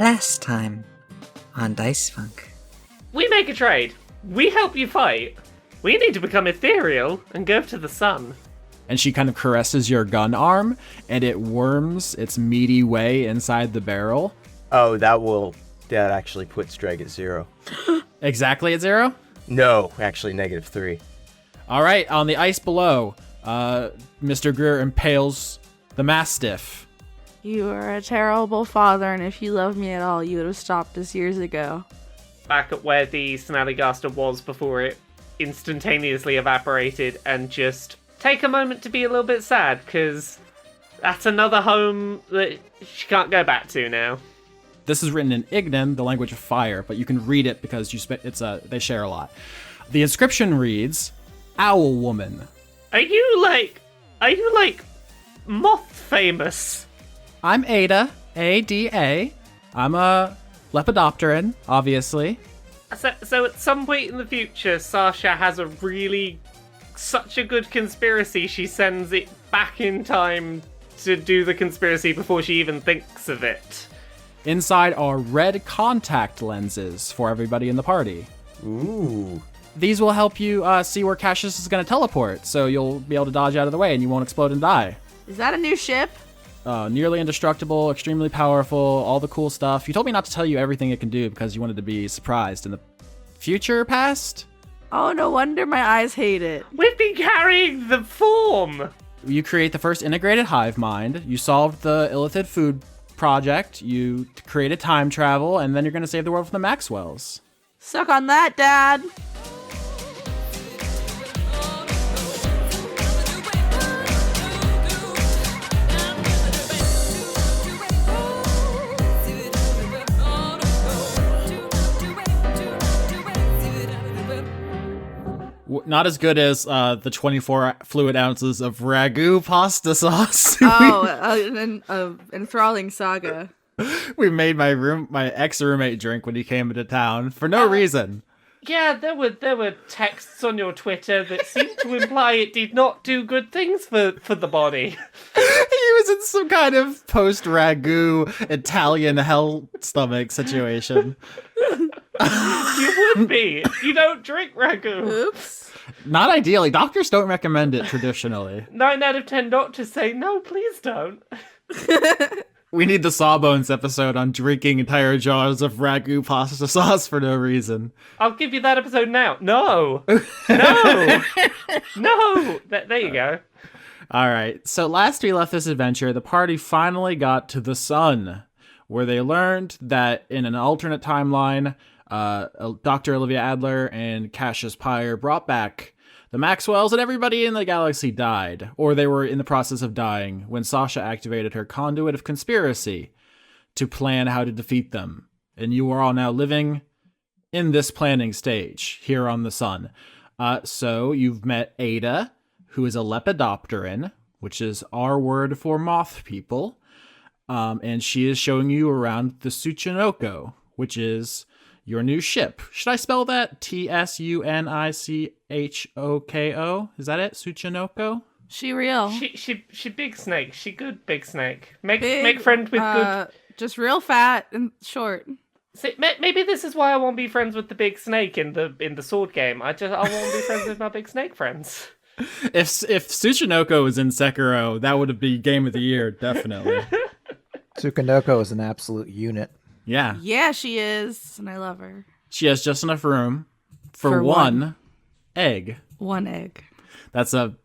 Last time on Dice Funk. We make a trade. We help you fight. We need to become ethereal and go to the sun. And she kind of caresses your gun arm, and it worms its meaty way inside the barrel. Oh, that actually puts Dregg at 0. Exactly at 0? No, actually -3. All right, on the ice below, Mr. Grier impales the Mastiff. You are a terrible father, and if you loved me at all, you would have stopped us years ago. Back at where the Snallygaster was before it instantaneously evaporated, and just take a moment to be a little bit sad, because that's another home that she can't go back to now. This is written in Ignan, the language of fire, but you can read it because they share a lot. The inscription reads, Owl Woman. Are you like moth famous? I'm Ada, A-D-A. I'm a lepidopteran, obviously. So at some point in the future, Sasha has such a good conspiracy, she sends it back in time to do the conspiracy before she even thinks of it. Inside are red contact lenses for everybody in the party. Ooh. These will help you see where Cassius is going to teleport, so you'll be able to dodge out of the way and you won't explode and die. Is that a new ship? Nearly indestructible, extremely powerful, all the cool stuff. You told me not to tell you everything it can do because you wanted to be surprised in the future past? Oh, no wonder my eyes hate it. We've been carrying the form! You create the first integrated hive mind, you solved the Illithid food project, you created time travel, and then you're going to save the world from the Maxwells. Suck on that, Dad! Not as good as the 24 fluid ounces of ragu pasta sauce. An enthralling saga. We made my ex-roommate drink when he came into town for no reason. Yeah, there were texts on your Twitter that seemed to imply it did not do good things for the body. He was in some kind of post-ragu Italian hell stomach situation. You would be. You don't drink ragu. Oops. Not ideally. Doctors don't recommend it traditionally. 9 out of 10 doctors say, no, please don't. We need the Sawbones episode on drinking entire jars of ragu pasta sauce for no reason. I'll give you that episode now. No. No. No. There you go. All right. So last we left this adventure, the party finally got to the sun, where they learned that in an alternate timeline, Dr. Olivia Adler and Cassius Pyre brought back the Maxwells, and everybody in the galaxy died, or they were in the process of dying, when Sasha activated her conduit of conspiracy to plan how to defeat them. And you are all now living in this planning stage here on the sun. So you've met Ada, who is a lepidopteran, which is our word for moth people. And she is showing you around the Tsuchinoko, which is your new ship. Should I spell that? Tsunnichoko? Is that it? Tsuchinoko? She real. She big snake. She good big snake. Make friend with good. Just real fat and short. See, maybe this is why I won't be friends with the big snake in the sword game. I won't be friends with my big snake friends. If Tsuchinoko was in Sekiro, that would be game of the year, definitely. Tsuchinoko is an absolute unit. Yeah. Yeah, she is, and I love her. She has just enough room for one egg. One egg. That's a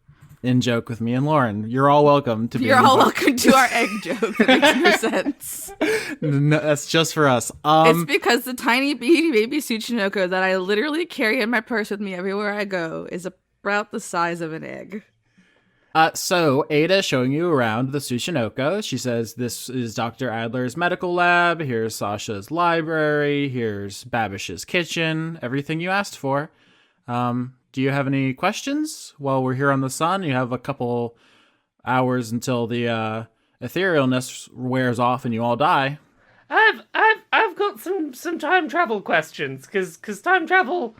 in-joke with me and Lauren. You're all welcome to be. You're all welcome to our egg joke. That makes no sense. No, that's just for us. It's because the tiny baby Tsuchinoko that I literally carry in my purse with me everywhere I go is about the size of an egg. So Ada showing you around the Tsuchinoko. She says, this is Dr. Adler's medical lab. Here's Sasha's library. Here's Babish's kitchen. Everything you asked for. Do you have any questions while we're here on the sun? You have a couple hours until the etherealness wears off and you all die. I've got some time travel questions because time travel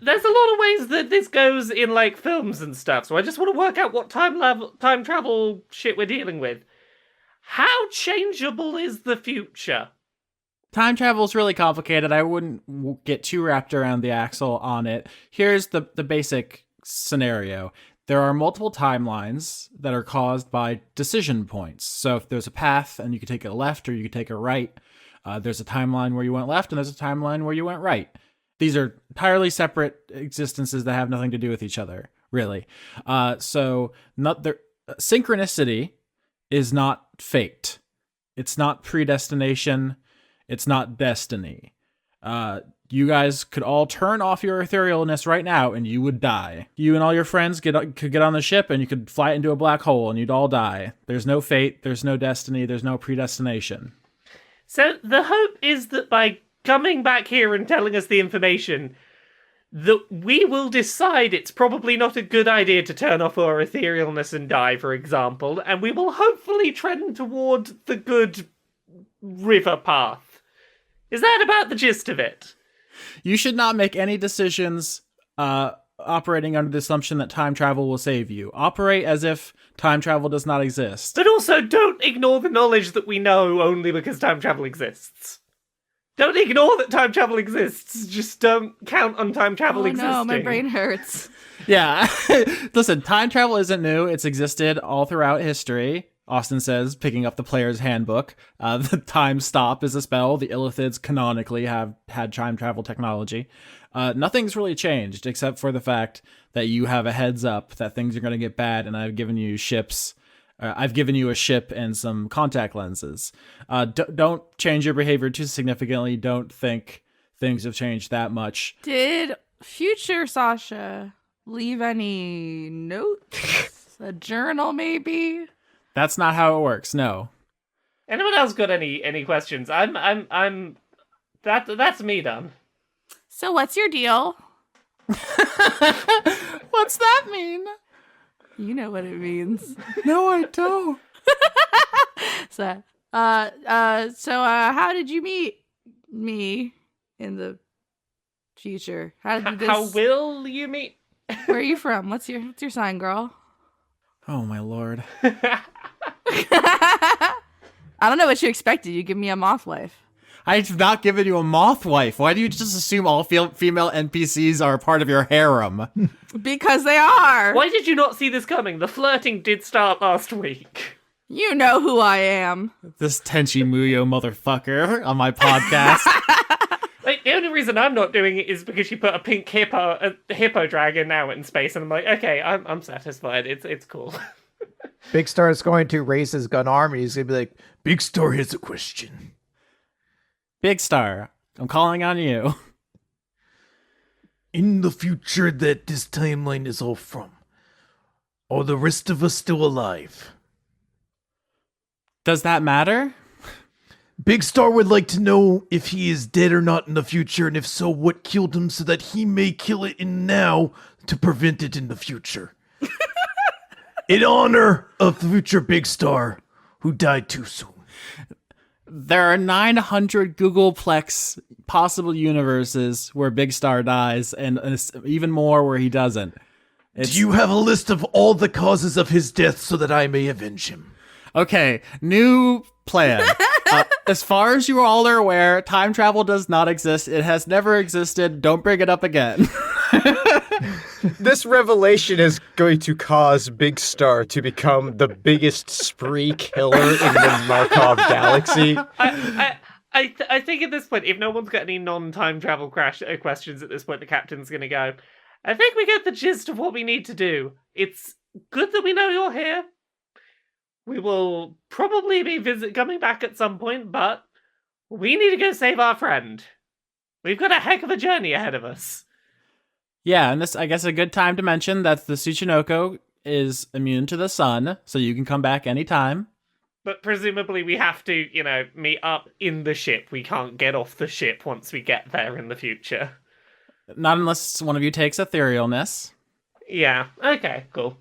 there's a lot of ways that this goes in like films and stuff, so I just want to work out what time travel shit we're dealing with. How changeable is the future? Time travel is really complicated. I wouldn't get too wrapped around the axle on it. Here's the basic scenario. There are multiple timelines that are caused by decision points. So if there's a path and you could take a left or you could take a right, there's a timeline where you went left and there's a timeline where you went right. These are entirely separate existences that have nothing to do with each other, really. Synchronicity is not fate. It's not predestination. It's not destiny. You guys could all turn off your etherealness right now and you would die. You and all your friends could get on the ship and you could fly it into a black hole and you'd all die. There's no fate, there's no destiny, there's no predestination. So the hope is that by coming back here and telling us the information, that we will decide it's probably not a good idea to turn off our etherealness and die, for example, and we will hopefully trend toward the good river path. Is that about the gist of it? You should not make any decisions operating under the assumption that time travel will save you. Operate as if time travel does not exist. But also, don't ignore the knowledge that we know only because time travel exists. Don't ignore that time travel exists. Just don't count on time travel existing. No, my brain hurts. Yeah. Listen, time travel isn't new. It's existed all throughout history. Austin says, picking up the player's handbook. The time stop is a spell. The Illithids canonically have had time travel technology. Nothing's really changed except for the fact that you have a heads up that things are going to get bad, and I've given you ships. I've given you a ship and some contact lenses. Don't change your behavior too significantly. Don't think things have changed that much. Did future Sasha leave any notes? A journal, maybe? That's not how it works. No. Anyone else got any questions? That's me done. So what's your deal? What's that mean? You know what it means. No, I don't. So how did you meet me in the future? How did this? How will you meet? Where are you from? What's your sign, girl? Oh my lord. I don't know what you expected. You give me a moth wife. I've not given you a moth wife. Why do you just assume all female NPCs are a part of your harem? Because they are. Why did you not see this coming? The flirting did start last week. You know who I am. This Tenchi Muyo motherfucker on my podcast. Like, the only reason I'm not doing it is because she put a pink hippo dragon now in space, and I'm like, okay, I'm satisfied. It's cool. Big Star is going to raise his gun arm and he's going to be like, Big Star, here's a question. Big Star, I'm calling on you. In the future that this timeline is all from, are the rest of us still alive? Does that matter? Big Star would like to know if he is dead or not in the future, and if so, what killed him so that he may kill it in now to prevent it in the future. In honor of future Big Star, who died too soon. There are 900 Googleplex possible universes where Big Star dies, and even more where he doesn't. Do you have a list of all the causes of his death so that I may avenge him? Okay, new plan. As far as you all are aware, time travel does not exist. It has never existed. Don't bring it up again. This revelation is going to cause Big Star to become the biggest spree killer in the Markov galaxy. I think at this point, if no one's got any non-time travel questions at this point, the captain's going to go, I think we get the gist of what we need to do. It's good that we know you're here. We will probably be coming back at some point, but we need to go save our friend. We've got a heck of a journey ahead of us. Yeah, and this, I guess, a good time to mention that the Tsuchinoko is immune to the sun, so you can come back anytime. But presumably we have to, meet up in the ship. We can't get off the ship once we get there in the future. Not unless one of you takes etherealness. Yeah, okay, cool.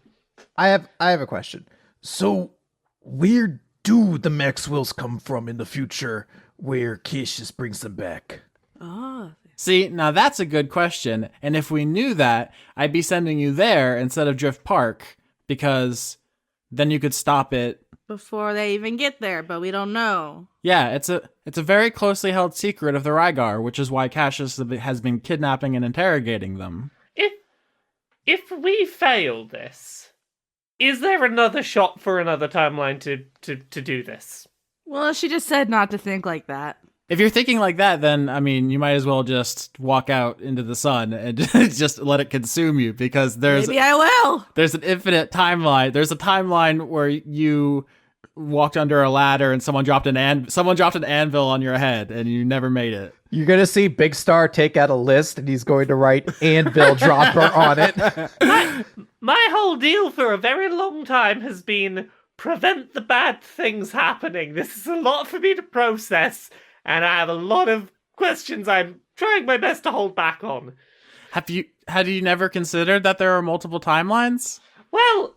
I have a question. So, where do the Maxwells come from in the future where Cassius brings them back? Oh. See, now that's a good question. And if we knew that, I'd be sending you there instead of Drift Park, because then you could stop it before they even get there, but we don't know. Yeah, it's a very closely held secret of the Rygar, which is why Cassius has been kidnapping and interrogating them. If we fail this, is there another shot for another timeline to do this? Well, she just said not to think like that. If you're thinking like that, then, I mean, you might as well just walk out into the sun and just let it consume you, because Maybe I will. there's an infinite timeline. There's a timeline where you walked under a ladder and someone dropped an anvil on your head and you never made it. You're gonna see Big Star take out a list and he's going to write Anvil Dropper on it. My whole deal for a very long time has been prevent the bad things happening. This is a lot for me to process, and I have a lot of questions I'm trying my best to hold back on. Had you never considered that there are multiple timelines? Well,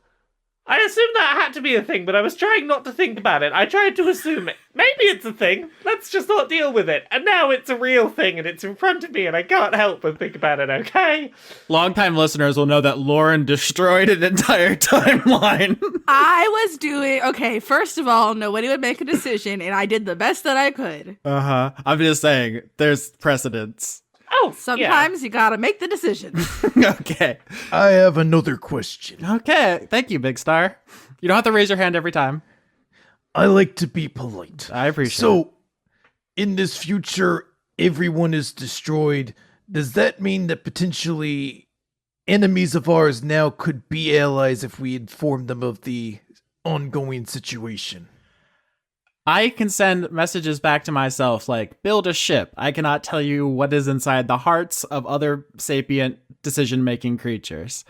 I assumed that had to be a thing, but I was trying not to think about it. I tried to assume it. Maybe it's a thing. Let's just not deal with it. And now it's a real thing, and it's in front of me, and I can't help but think about it, okay? Longtime listeners will know that Lauren destroyed an entire timeline. Okay, first of all, nobody would make a decision, and I did the best that I could. Uh-huh. I'm just saying, there's precedence. Oh, Sometimes you gotta make the decision. Okay. I have another question. Okay. Thank you, Big Star. You don't have to raise your hand every time. I like to be polite. I appreciate it. So, in this future, everyone is destroyed. Does that mean that potentially enemies of ours now could be allies if we inform them of the ongoing situation? I can send messages back to myself like, build a ship. I cannot tell you what is inside the hearts of other sapient decision-making creatures.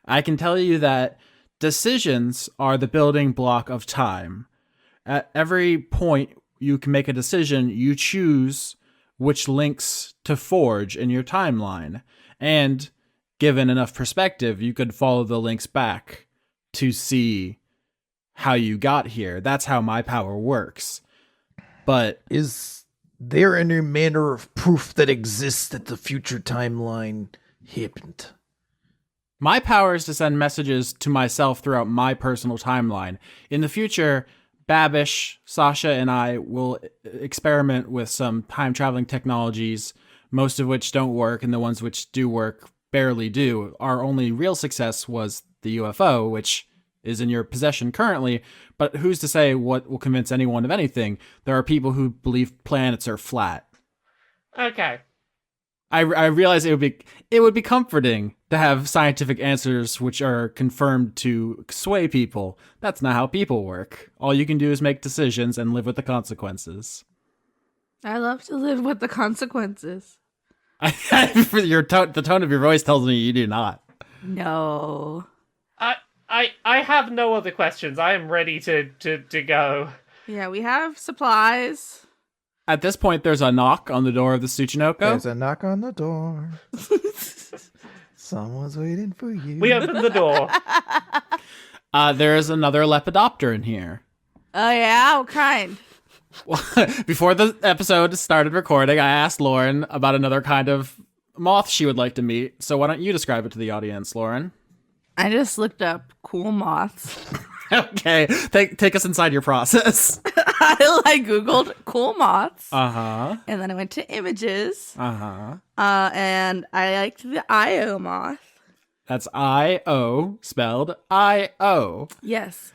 I can tell you that decisions are the building block of time. At every point you can make a decision, you choose which links to forge in your timeline. And given enough perspective, you could follow the links back to see how you got here. That's how my power works. But Is there any manner of proof that exists that the future timeline happened? my power is to send messages to myself throughout my personal timeline. In the future, Babish, Sasha, and I will experiment with some time traveling technologies, most of which don't work, and the ones which do work barely do. Our only real success was the UFO, which is in your possession currently, but who's to say what will convince anyone of anything? There are people who believe planets are flat. Okay. I realize it would be comforting to have scientific answers which are confirmed to sway people. That's not how people work. All you can do is make decisions and live with the consequences. I love to live with the consequences. The tone of your voice tells me you do not. No. I have no other questions. I am ready to go. Yeah, we have supplies. At this point, there's a knock on the door of the Tsuchinoko. There's a knock on the door. Someone's waiting for you. We open the door. There is another Lepidopter in here. Oh yeah, what kind? Before the episode started recording, I asked Lauren about another kind of moth she would like to meet. So why don't you describe it to the audience, Lauren? I just looked up cool moths. Okay, take us inside your process. I googled cool moths. Uh-huh. And then I went to images. Uh-huh. And I liked the Io moth. That's I-O, spelled I-O. Yes.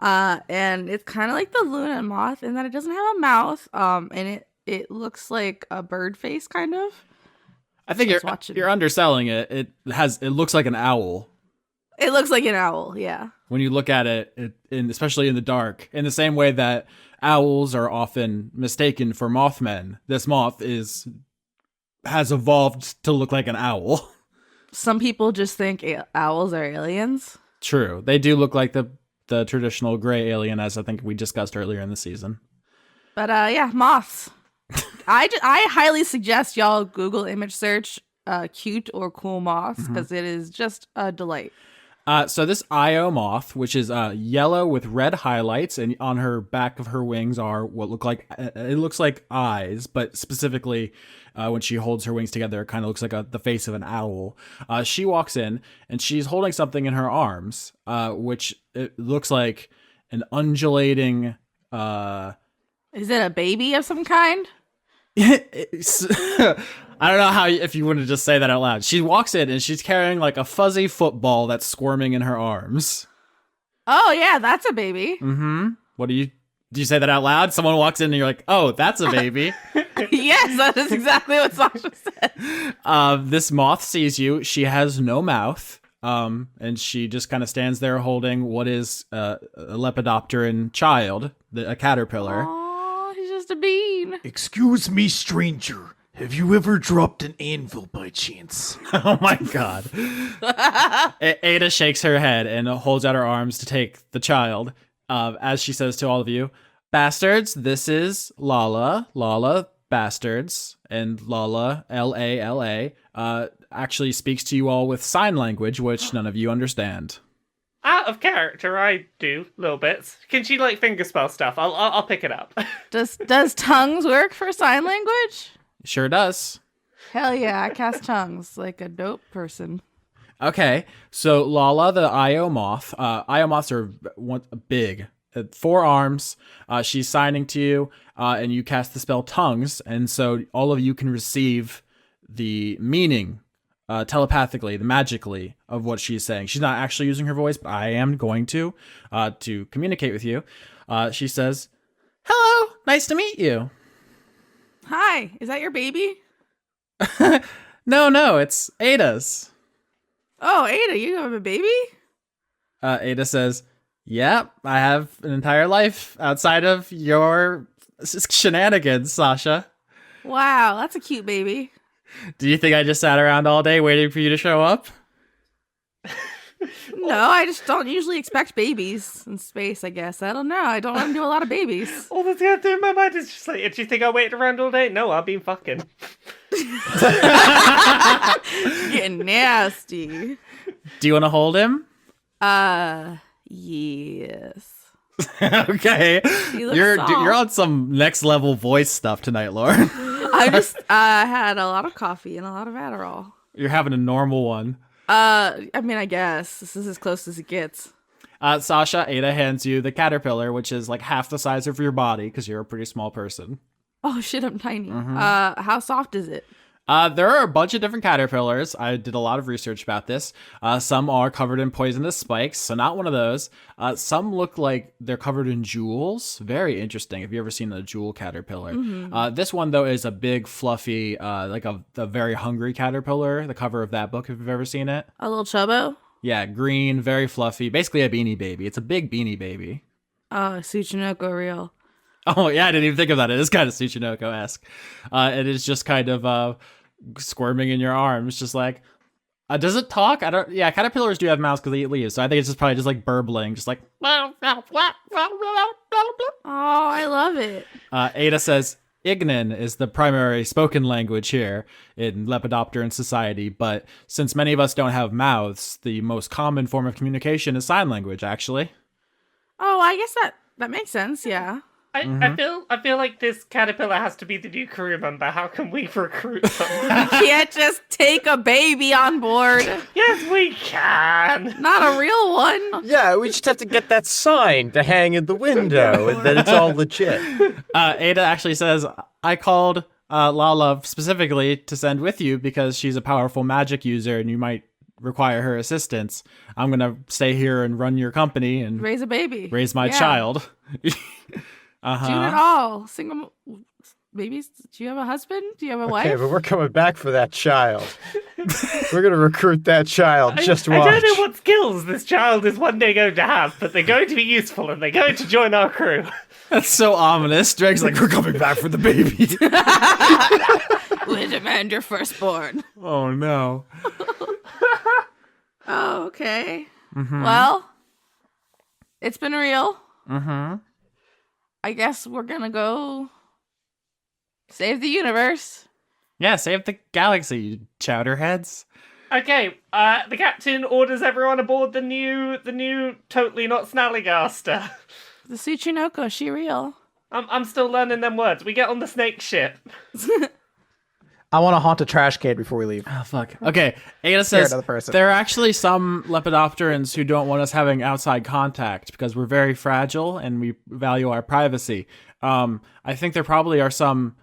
And it's kind of like the Luna moth in that it doesn't have a mouth. And it looks like a bird face, kind of. I think you're underselling it. It looks like an owl. It looks like an owl, yeah. When you look at it, especially in the dark, in the same way that owls are often mistaken for Mothmen, this moth has evolved to look like an owl. Some people just think owls are aliens. True. They do look like the traditional gray alien, as I think we discussed earlier in the season. But yeah, moths. I highly suggest y'all Google image search cute or cool moths, because it is just a delight. So this Io moth, which is yellow with red highlights, and on her back of her wings are what looks like eyes, but specifically when she holds her wings together, it kind of looks like the face of an owl. She walks in and she's holding something in her arms, which it looks like an undulating Is it a baby of some kind? I don't know if you want to just say that out loud. She walks in and she's carrying like a fuzzy football that's squirming in her arms. Oh yeah, that's a baby. What do you say that out loud? Someone walks in and you're like, oh, that's a baby. Yes, that is exactly what Sasha said. This moth sees you. She has no mouth. And she just kind of stands there holding what is a lepidopteran child, a caterpillar. Oh, he's just a bean. Excuse me, stranger. Have you ever dropped an anvil by chance? Oh my god. Ada shakes her head and holds out her arms to take the child, as she says to all of you, bastards, this is Lala. Lala, bastards. And Lala, Lala, actually speaks to you all with sign language, which none of you understand. Out of character, I do little bits. Can she like fingerspell stuff? I'll pick it up. Does tongues work for sign language? Sure does. Hell yeah, I cast tongues like a dope person. Okay, so Lala, the Io moth. Io moths are big, 4 arms. She's signing to you, and you cast the spell tongues, and so all of you can receive the meaning telepathically, magically of what she's saying. She's not actually using her voice, but I am going to communicate with you. She says, "Hello, nice to meet you." Hi, is that your baby? No, it's Ada's. Oh, Ada, you have a baby? Ada says, "Yep, I have an entire life outside of your shenanigans, Sasha." Wow, that's a cute baby. Do you think I just sat around all day waiting for you to show up? No, I just don't usually expect babies in space, I guess. I don't know. I don't want to do a lot of babies. All that's going through my mind is just like, do you think I waited around all day? No, I've been fucking. Getting nasty. Do you want to hold him? Yes. Okay. You're on some next level voice stuff tonight, Lauren. I just had a lot of coffee and a lot of Adderall. You're having a normal one. I mean, I guess this is as close as it gets. Sasha, Ada hands you the caterpillar, which is like half the size of your body because you're a pretty small person. Oh shit, I'm tiny. How soft is it? There are a bunch of different caterpillars. I did a lot of research about this. Some are covered in poisonous spikes, so not one of those. Some look like they're covered in jewels. Very interesting. Have you ever seen a jewel caterpillar? This one, though, is a big, fluffy, like a very hungry caterpillar. The cover of that book, if you've ever seen it. A little chubbo? Yeah, green, very fluffy. Basically a beanie baby. It's a big beanie baby. Oh, Tsuchinoko real. Oh, yeah, I didn't even think of that. It is kind of Tsuchinoko-esque. It is just kind of squirming in your arms, just like, does it talk? Caterpillars do have mouths because they eat leaves, so I think it's just probably just like burbling, just like, Oh, I love it. Ada says, Ignan is the primary spoken language here in Lepidopteran society, but since many of us don't have mouths, the most common form of communication is sign language, actually. Oh, I guess that makes sense, yeah. I feel like this caterpillar has to be the new crew member. How can we recruit them? Can't just take a baby on board. Yes, we can. Not a real one. Yeah, we just have to get that sign to hang in the window, and then it's all legit. Ada actually says, I called Lala specifically to send with you because she's a powerful magic user and you might require her assistance. I'm going to stay here and run your company and raise a baby. Raise my child. Do it all. Single babies. Do you have a husband? Do you have a wife? Okay, but we're coming back for that child. We're going to recruit that child. Just watch. I don't know what skills this child is one day going to have, but they're going to be useful and they're going to join our crew. That's so ominous. Dregg's like, we're coming back for the baby. We demand your firstborn. Oh, no. Oh, okay. Well, it's been real. I guess we're gonna go save the universe. Yeah, save the galaxy, you chowderheads. Okay, the captain orders everyone aboard the new totally not Snallygaster. The Tsuchinoko, she real. I'm still learning them words. We get on the snake ship. I want to haunt a trash can before we leave. Oh, fuck. Okay, Ada Scare says another person. there are actually some lepidopterans who don't want us having outside contact because we're very fragile and we value our privacy. I think there probably are some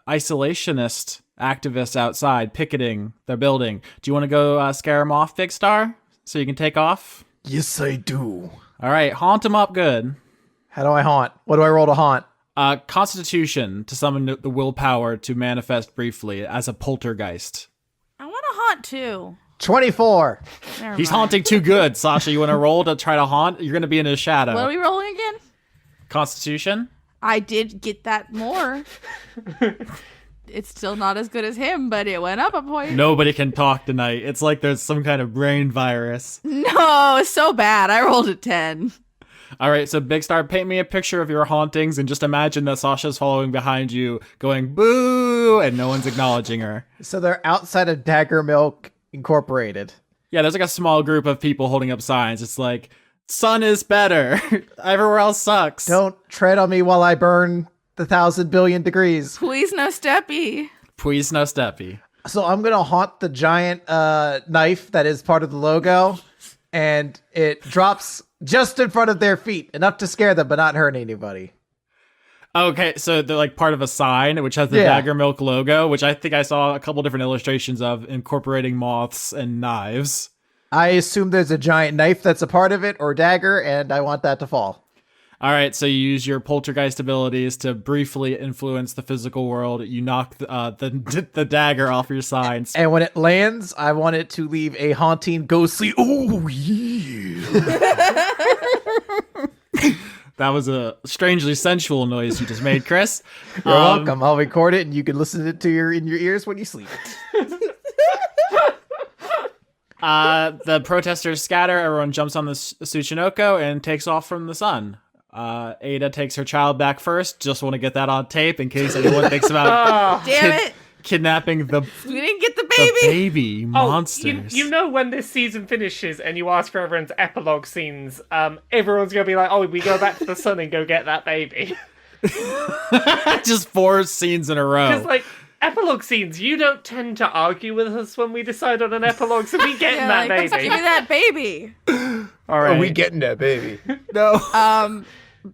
isolationist activists outside picketing their building. Do you want to go scare them off, Big Star, so you can take off? Yes, I do. All right, haunt them up good. How do I haunt? What do I roll to haunt? Constitution to summon the willpower to manifest briefly as a poltergeist. I want to haunt too. 24. Never He's mind. haunting too good. Sasha, you want to roll to try to haunt? You're going to be in his shadow. What are we rolling again? Constitution? I did get that more. It's still not as good as him, but it went up a point. Nobody can talk tonight. It's like there's some kind of brain virus. No, it's so bad. I rolled a 10. All right, so Big Star, paint me a picture of your hauntings and just imagine that Sasha's following behind you going boo and no one's acknowledging her. So they're outside of Dagger Milk Incorporated. Yeah, there's like a small group of people holding up signs. It's like, sun is better. Everywhere else sucks. Don't tread on me while I burn the 1,000 billion degrees. Please no steppy. Please no steppy. So I'm going to haunt the giant knife that is part of the logo, and it drops just in front of their feet, enough to scare them, but not hurt anybody. Okay, so they're like part of a sign which has the Yeah. Dagger Milk logo, which I think I saw a couple different illustrations of incorporating moths and knives. I assume there's a giant knife that's a part of it, or dagger, and I want that to fall. All right, so you use your poltergeist abilities to briefly influence the physical world. You knock the dagger off your signs. And when it lands, I want it to leave a haunting, ghostly, Oh, yeah. That was a strangely sensual noise you just made, Chris. You're welcome. I'll record it, and you can listen to it in your ears when you sleep. The protesters scatter. Everyone jumps on the Tsuchinoko and takes off from the sun. Ada takes her child back first. Just want to get that on tape in case anyone thinks about Damn it. kidnapping the We didn't get the the baby. baby Oh, monsters. you know when this season finishes and you ask for everyone's epilogue scenes, everyone's gonna be like, "Oh, we go back to the sun and go get that baby." Just 4 scenes in a row. Because like epilogue scenes, you don't tend to argue with us when we decide on an epilogue, so we get Yeah, that like, baby. give me that baby. All right. Are we getting that baby? No.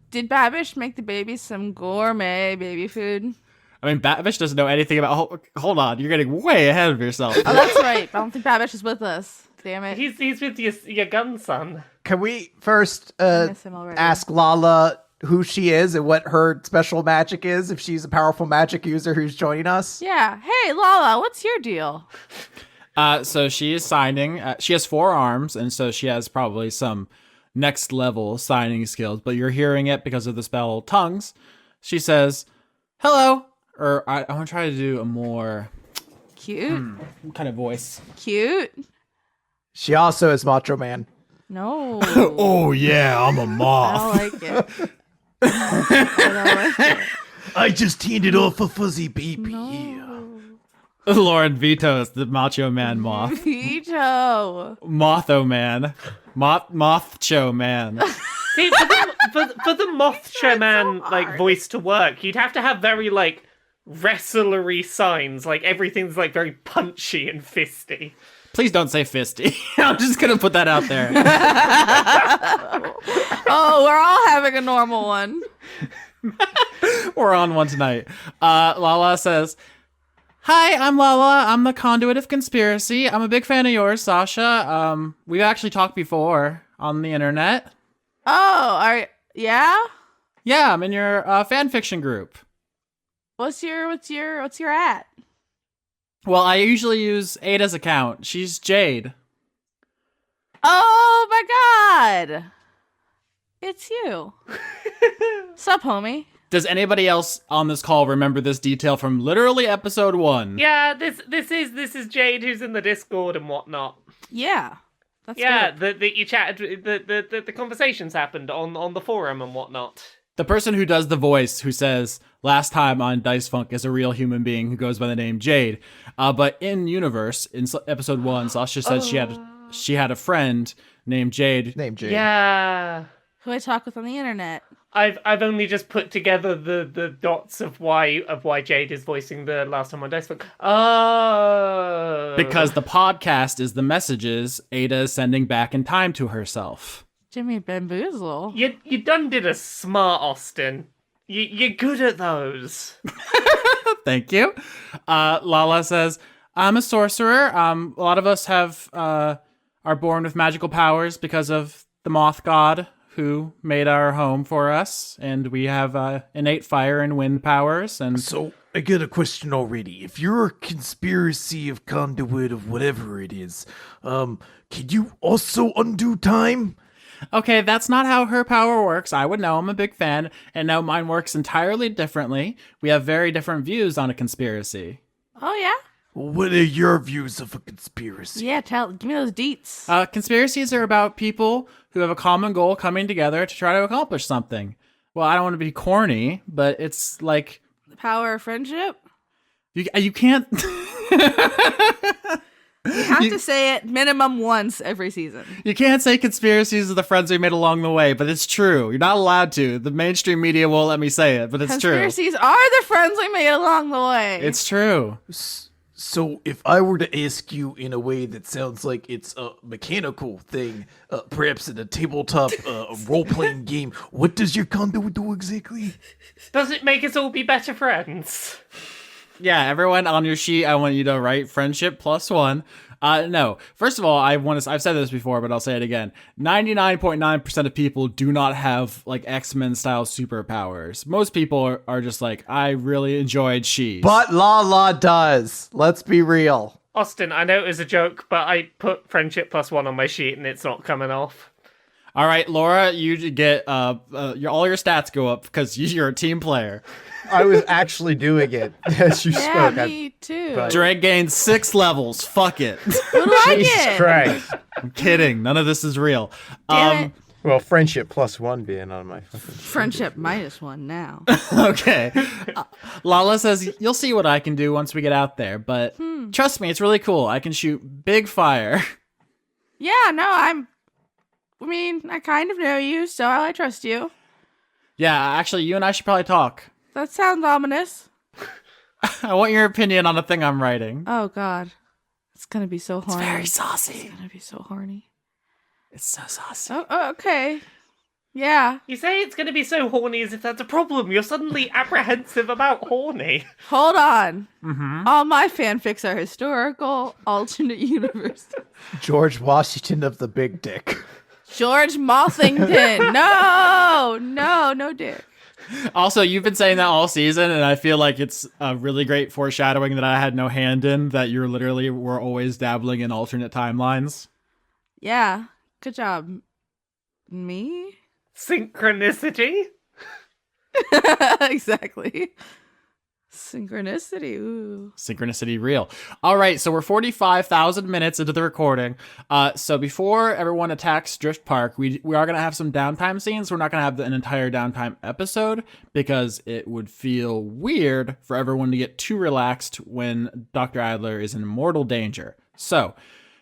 Did Babish make the baby some gourmet baby food? I mean, Batvish doesn't know anything about. Hold on, you're getting way ahead of yourself. Oh, that's right. I don't think Babish is with us. Damn it. He's with your gunson. Can we first miss him already. ask Lala who she is and what her special magic is, if she's a powerful magic user who's joining us? Yeah. Hey, Lala, what's your deal? So she is signing. She has 4 arms, and so she has probably some next level signing skills. But you're hearing it because of the spell tongues. She says, "Hello," or I want to try to do a more Cute. kind of voice. Cute. She also is Macho Man. No. Oh, yeah, I'm a I moth. don't like it. I don't like it. I just handed off a fuzzy baby. Lauren vetoes the Macho Man moth. Veto. Motho Man. Mothcho Man. See, for the Mothcha Man like voice to work, you'd have to have very like wrestlery signs, like everything's like very punchy and fisty. Please don't say fisty. I'm just gonna put that out there. Oh, we're all having a normal one. We're on one tonight. Lala says, "Hi, I'm Lala. I'm the conduit of conspiracy. I'm a big fan of yours, Sasha. We've actually talked before on the internet. Oh, yeah? Yeah, I'm in your fan fiction group. What's your at? Well, I usually use Ada's account. She's Jade. Oh my god. It's you. Sup, homie? Does anybody else on this call remember this detail from literally episode 1? Yeah, this is Jade who's in the Discord and whatnot. Yeah. That's Yeah, dope. that you chatted, the conversations happened on the forum and whatnot. The person who does the voice who says last time on Dice Funk is a real human being who goes by the name Jade. But in universe, in episode 1, Sasha said she had a friend named Jade. Named Jade. Yeah. Who I talk with on the internet. I've only just put together the dots of why Jade is voicing the last time on Dicebook. Oh, Because the podcast is the messages Ada is sending back in time to herself. Jimmy Bamboozle. you done did a smart Austin. You're good at those. Thank you. Lala says, I'm a sorcerer. A lot of us are born with magical powers because of the moth god who made our home for us, and we have innate fire and wind powers. And So, I get a question already. If you're a conspiracy of conduit of whatever it is, can you also undo time? okay, that's not how her power works. I would know. I'm a big fan, and no, mine works entirely differently. We have very different views on a conspiracy. Oh yeah. What are your views of a conspiracy? Yeah. Give me those deets. Conspiracies are about people who have a common goal coming together to try to accomplish something. Well, I don't want to be corny, but it's like The power of friendship. you can't. You have to say it minimum once every season. You can't say conspiracies are the friends we made along the way, but it's true. You're not allowed to. The mainstream media won't let me say it, but it's true. Conspiracies are the friends we made along the way. It's true. So, if I were to ask you in a way that sounds like it's a mechanical thing, perhaps in a tabletop role-playing game, what does your conduit do exactly? Does it make us all be better friends? Yeah, everyone on your sheet, I want you to write friendship +1. No. First of all, I've said this before, but I'll say it again. 99.9% of people do not have like X-Men style superpowers. Most people are just like, I really enjoyed She's. But Lala does. Let's be real. Austin, I know it was a joke, but I put friendship +1 on my sheet and it's not coming off. All right, Laura, you get all your stats go up because you're a team player. I was actually doing it as you yeah, spoke. me too. but- Dregg gained 6 levels. Fuck it. Who do I Jesus get? Christ. I'm kidding. None of this is real. Damn it. Well, friendship +1 being on my fucking... Friendship -1 now. Okay. Lala says, you'll see what I can do once we get out there, but trust me, it's really cool. I can shoot big fire. Yeah, no, I kind of know you, so I trust you. Yeah, actually, you and I should probably talk. That sounds ominous. I want your opinion on the thing I'm writing. Oh god. It's gonna be so horny. Very saucy. It's gonna be so horny. It's so saucy. Oh, okay. Yeah. You say it's going to be so horny as if that's a problem. You're suddenly apprehensive about horny. Hold on. Mm-hmm. All my fanfics are historical, alternate universe. George Washington of the Big Dick. George Mothington. No dick. Also, you've been saying that all season, and I feel like it's a really great foreshadowing that I had no hand in, that you literally were always dabbling in alternate timelines. Yeah. Good job. Me? Synchronicity? Exactly. Synchronicity. Ooh. Synchronicity real. All right, so we're 45,000 minutes into the recording. So before everyone attacks Drift Park, we are going to have some downtime scenes. We're not going to have an entire downtime episode because it would feel weird for everyone to get too relaxed when Dr. Adler is in mortal danger. So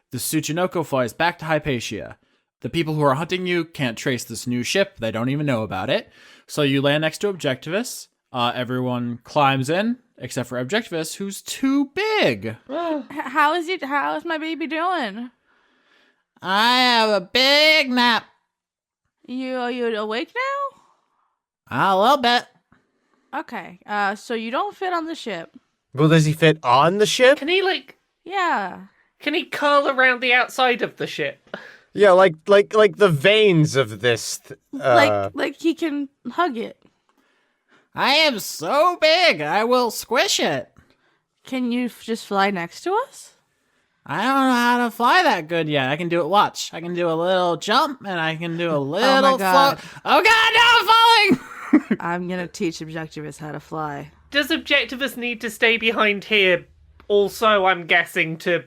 the Tsuchinoko flies back to Hypatia. The people who are hunting you can't trace this new ship. They don't even know about it. So you land next to Objectivus. Everyone climbs in, except for Objectivus, who's too big. How is my baby doing? I have a big nap. You awake now? A little bit. Okay. So you don't fit on the ship. Well, does he fit on the ship? Can he curl around the outside of the ship? Yeah, like the veins of this. Like he can hug it. I am so big, I will squish it. Can you just fly next to us? I don't know how to fly that good yet. I can do it. Watch. I can do a little jump, and I can do a little God. float. Oh God, no, I'm falling! I'm gonna teach Objectivus how to fly. Does Objectivus need to stay behind here also, I'm guessing, to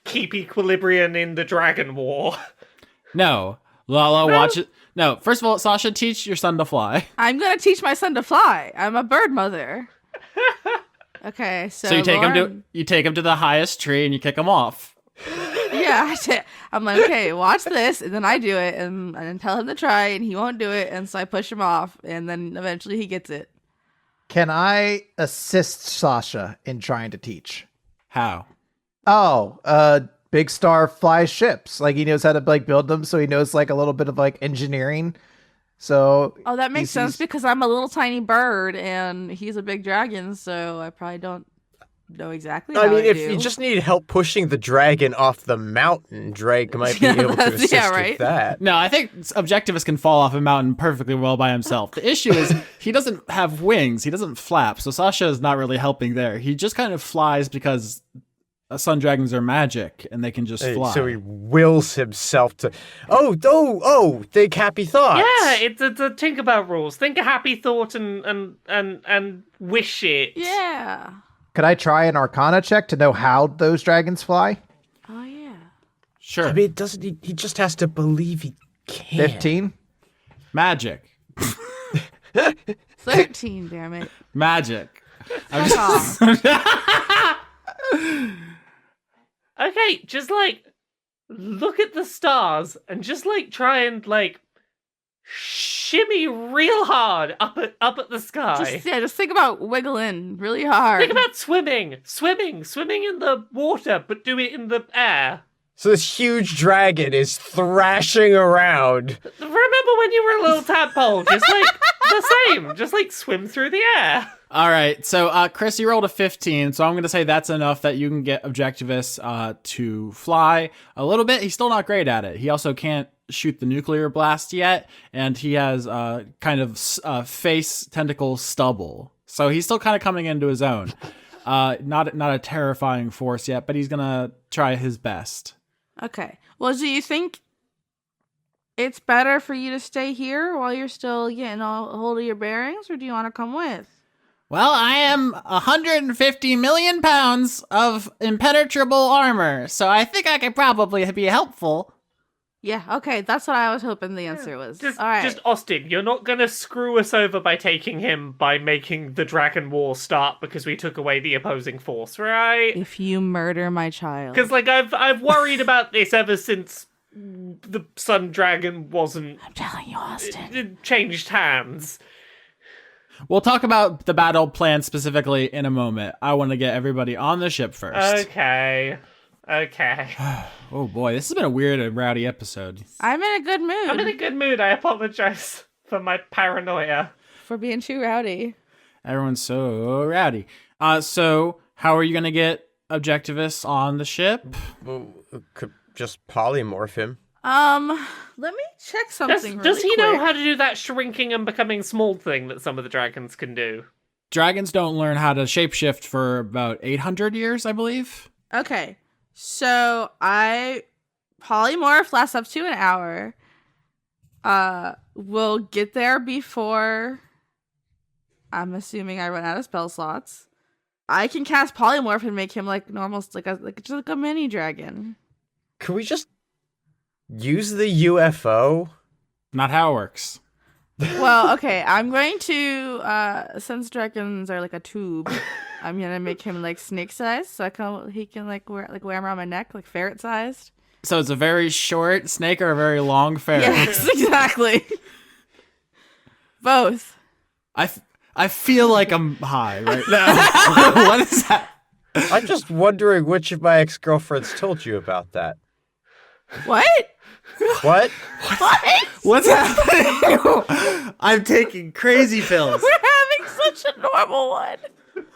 keep equilibrium in the Dragon War? No. Lala, watch it. No, first of all, Sasha, teach your son to fly. I'm gonna teach my son to fly. I'm a bird mother. Okay, so So you take Lauren, him to the highest tree and you kick him off. You Yeah, I'm like, okay, watch this, and then I do it, and then tell him to try, and he won't do it, and so I push him off, and then eventually he gets it. Can I assist Sasha in trying to teach? How? Oh, Big Star flies ships. Like he knows how to like build them, so he knows like a little bit of like engineering. So Oh, that makes sense because I'm a little tiny bird, and he's a big dragon, so I probably don't know exactly how I mean, if do. you just need help pushing the dragon off the mountain, Dregg might be able to assist with that. No, I think Objectivist can fall off a mountain perfectly well by himself. The issue is he doesn't have wings. He doesn't flap. So Sasha is not really helping there. He just kind of flies because sun dragons are magic and they can just fly. So he wills himself to. Think happy thoughts. Yeah, it's a Tinkerbell rules. Think a happy thought and wish it. Yeah. Could I try an Arcana check to know how those dragons fly? Oh yeah. Sure. I mean, doesn't he? He just has to believe he can. 15. Magic. 13, damn it. Magic. Fuck off. Okay, just like look at the stars and just like try and like shimmy real hard up at the sky. Just think about wiggling really hard. Think about swimming in the water, but do it in the air. So this huge dragon is thrashing around. Remember when you were a little tadpole? Just like the same. Just like swim through the air. All right. So, Chris, you rolled a 15. So I'm going to say that's enough that you can get Objectivist to fly a little bit. He's still not great at it. He also can't shoot the nuclear blast yet. And he has kind of face tentacle stubble. So he's still kind of coming into his own. Not a terrifying force yet, but he's going to try his best. Okay. Well, do you think it's better for you to stay here while you're still getting a hold of your bearings, or do you want to come with? Well, I am 150 million pounds of impenetrable armor, so I think I could probably be helpful. Yeah, okay, that's what I was hoping the answer was. Just, all right. just Austin, you're not gonna screw us over by taking him by making the Dragon War start because we took away the opposing force, right? If you murder my child. Because like I've worried about this ever since the Sun Dragon wasn't. I'm telling you, Austin. It changed hands. We'll talk about the battle plan specifically in a moment. I want to get everybody on the ship first. Okay. Oh boy, this has been a weird and rowdy episode. I'm in a good mood. I'm in a good mood. I apologize for my paranoia. For being too rowdy. Everyone's so rowdy. So how are you going to get Objectivists on the ship? Well, could just polymorph him. Let me check something Does he know quick. how to do that shrinking and becoming small thing that some of the dragons can do? Dragons don't learn how to shapeshift for about 800 years, I believe. Okay. So I polymorph lasts up to an hour. We'll get there before I'm assuming I run out of spell slots. I can cast polymorph and make him like normal, just like a mini dragon. Could we just use the UFO? Not how it works. Well, okay, I'm going to since dragons are like a tube, I'm gonna make him like snake sized, so he can wear him around my neck, like ferret sized. So it's a very short snake or a very long ferret? Yes, exactly. Both. I feel like I'm high right now. What is that? I'm just wondering which of my ex-girlfriends told you about that. What? What? What? What's happening? I'm taking crazy pills. We're having such a normal one.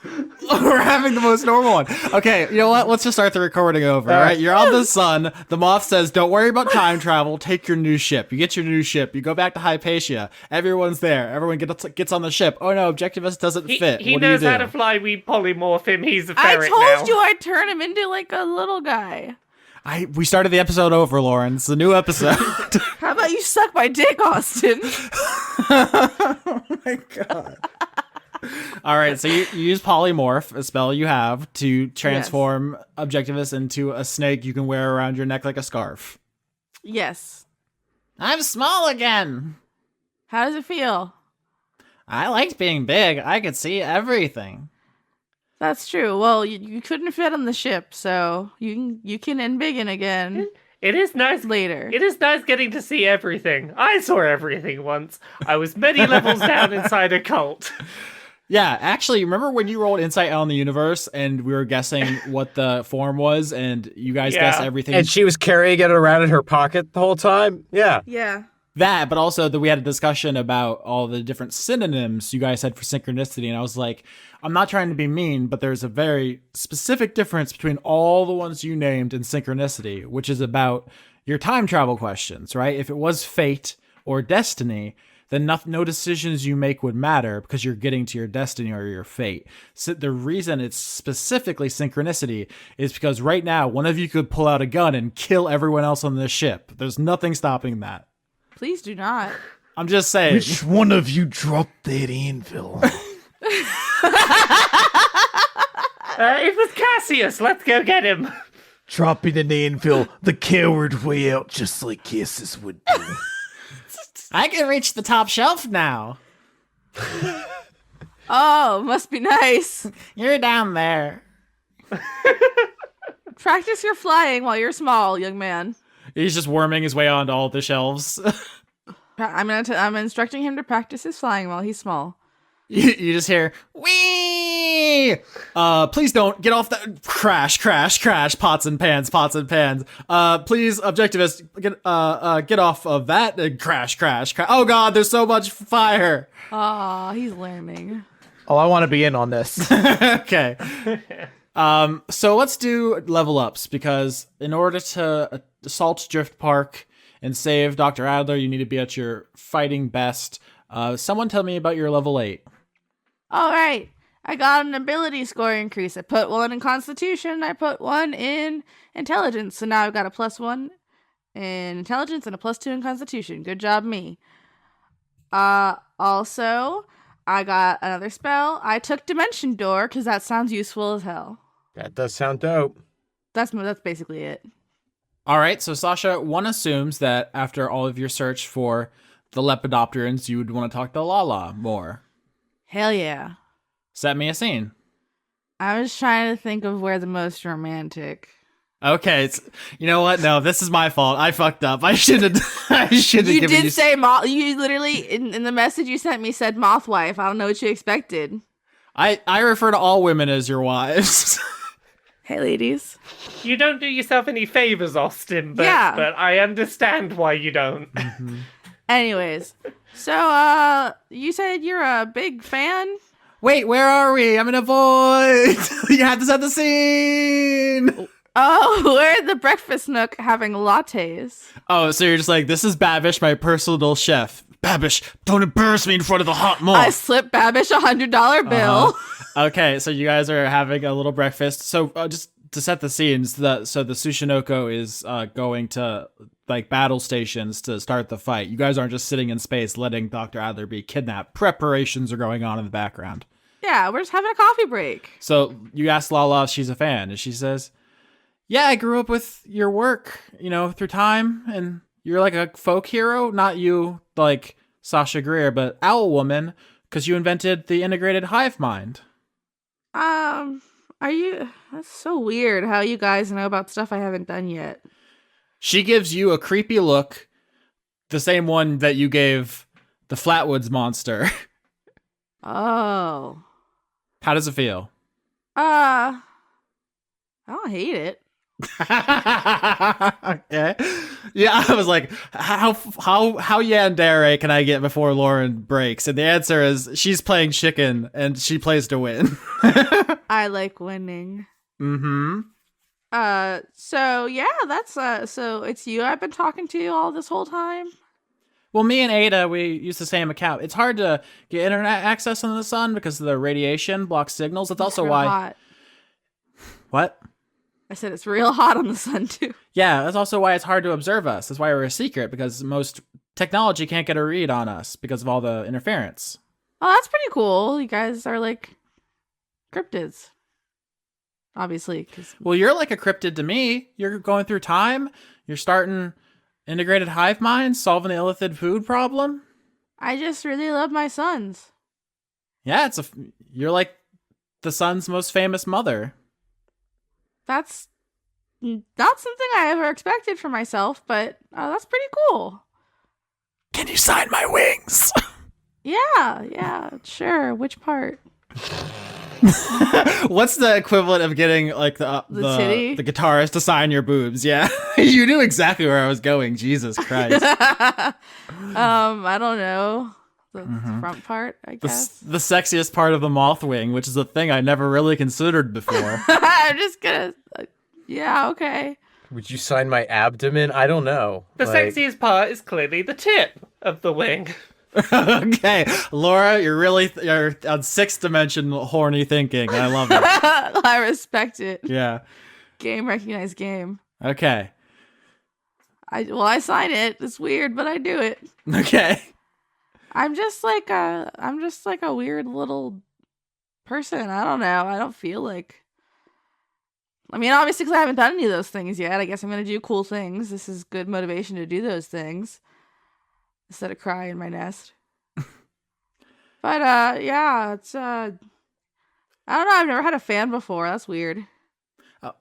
We're having the most normal one. Okay, you know what? Let's just start the recording over. All right, you're on the sun. The moth says, "Don't worry about time travel. Take your new ship." You get your new ship. You go back to Hypatia. Everyone's there. Everyone gets on the ship. Oh no, Objectivist doesn't fit. He What knows do you do? how to fly. We polymorph him. He's a I ferret now. told you I'd turn him into like a little guy. We started the episode over, Lauren. It's a new episode. How about you suck my dick, Austin? Oh my god. All right, so you use polymorph, a spell you have to transform Objectivist into a snake you can wear around your neck like a scarf. Yes. I'm small again. How does it feel? I liked being big. I could see everything. That's true. Well, you couldn't fit on the ship, so you can embiggen again It is nice later. It is nice getting to see everything. I saw everything once. I was many levels down inside a cult. Yeah, actually, remember when you rolled Insight on the Universe and we were guessing what the form was and you guys guessed everything? And she was carrying it around in her pocket the whole time? Yeah. Yeah. That, but also that we had a discussion about all the different synonyms you guys had for synchronicity, and I was like, I'm not trying to be mean, but there's a very specific difference between all the ones you named and synchronicity, which is about your time travel questions, right? If it was fate or destiny, then no decisions you make would matter because you're getting to your destiny or your fate. So the reason it's specifically synchronicity is because right now, one of you could pull out a gun and kill everyone else on the ship. There's nothing stopping that. Please do not. I'm just saying. Which one of you dropped that anvil? It was Cassius. Let's go get him. Dropping an anvil the coward way out, just like Cassius would do. I can reach the top shelf now. Oh, must be nice. You're down there. Practice your flying while you're small, young man. He's just worming his way onto all the shelves. I'm instructing him to practice his flying while he's small. You just hear, wee! Please don't get off that. Crash, crash, crash. Pots and pans, pots and pans. Please, objectivist, get off of that. And crash, crash, crash. Oh god, there's so much fire. Aw, he's learning. Oh, I want to be in on this. Okay. So let's do level ups, because in order to assault Drift Park and save Dr. Adler, you need to be at your fighting best. Someone tell me about your level 8. All right. I got an ability score increase. I put 1 in Constitution. I put 1 in Intelligence. So now I've got a +1 in Intelligence and a +2 in Constitution. Good job, me. Also, I got another spell. I took Dimension Door because that sounds useful as hell. That does sound dope. That's basically it. All right, so Sasha, one assumes that after all of your search for the Lepidopterans, you would want to talk to Lala more. Hell yeah. Set me a scene. I was trying to think of where the most romantic. Okay, you know what? No, this is my fault. I fucked up. I should have. You did say moth. You literally in the message you sent me said moth wife. I don't know what you expected. I refer to all women as your wives. Hey, ladies. You don't do yourself any favors, Austin, but I understand why you don't. Mm-hmm. Anyways, so you said you're a big fan? Wait, where are we? I'm in a void. You have to set the scene. Oh, we're at the breakfast nook having lattes. Oh, so you're just like, this is Babish, my personal chef. Babish, don't embarrass me in front of the hot mom. I slipped Babish a $100 bill. Okay, so you guys are having a little breakfast. So just to set the scenes, the Tsushinoko is going to like battle stations to start the fight. You guys aren't just sitting in space letting Dr. Adler be kidnapped. Preparations are going on in the background. Yeah, we're just having a coffee break. So you ask Lala if she's a fan, and she says, yeah, I grew up with your work, through time, and you're like a folk hero. Not you, like Sasha Grier, but Owl Woman, because you invented the integrated hive mind. That's so weird how you guys know about stuff I haven't done yet. She gives you a creepy look, the same one that you gave the Flatwoods monster. Oh. How does it feel? I don't hate it. Okay. Yeah, I was like, how yandere can I get before Lauren breaks? And the answer is she's playing chicken and she plays to win. I like winning. Mm-hmm. So yeah, that's so it's you I've been talking to all this whole time. Well, me and Ada, we use the same account. It's hard to get internet access on the sun because the radiation blocks signals. That's also why. Hot. What? I said it's real hot on the sun too. Yeah, that's also why it's hard to observe us. That's why we're a secret, because most technology can't get a read on us because of all the interference. Oh, that's pretty cool. You guys are like cryptids. Obviously. Well, you're like a cryptid to me. You're going through time. You're starting integrated hive minds, solving the illithid food problem. I just really love my sons. Yeah, you're like the sun's most famous mother. That's not something I ever expected for myself, but that's pretty cool. Can you sign my wings? Yeah, sure. Which part? What's the equivalent of getting like the titty? the guitarist to sign your boobs? Yeah, you knew exactly where I was going. Jesus Christ. I don't know. The front part, I guess. The sexiest part of the moth wing, which is a thing I never really considered before. I'm just gonna. Yeah, okay. Would you sign my abdomen? I don't know. The sexiest part is clearly the tip of the wing. Okay, Laura, you're on sixth dimension horny thinking. I love it. I respect it. Yeah. Game recognized game. Okay. I sign it. It's weird, but I do it. Okay. I'm just like a weird little person. I don't know. I don't feel like. I mean, obviously, because I haven't done any of those things yet. I guess I'm gonna do cool things. This is good motivation to do those things instead of cry in my nest. But yeah, it's I don't know. I've never had a fan before. That's weird.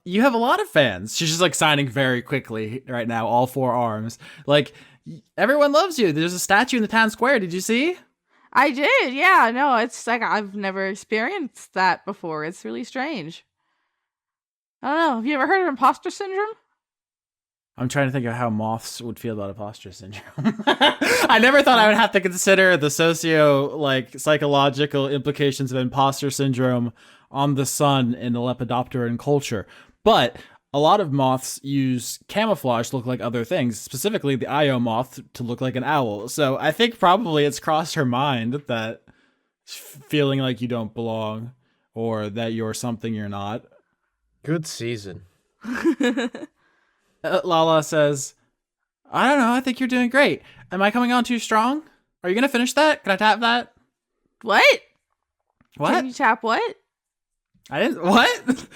You have a lot of fans. She's just like signing very quickly right now, all four arms. Like, everyone loves you. There's a statue in the town square. Did you see? I did. Yeah, no, it's like I've never experienced that before. It's really strange. I don't know. Have you ever heard of imposter syndrome? I'm trying to think of how moths would feel about imposter syndrome. I never thought I would have to consider the psychological implications of imposter syndrome on the sun in the Lepidopteran culture. But a lot of moths use camouflage to look like other things, specifically the Io moth to look like an owl. So I think probably it's crossed her mind that feeling like you don't belong or that you're something you're not. Good season. Lala says, I don't know, I think you're doing great. Am I coming on too strong? Are you going to finish that? Can I tap that? What? What? Can you tap what? I didn't, what?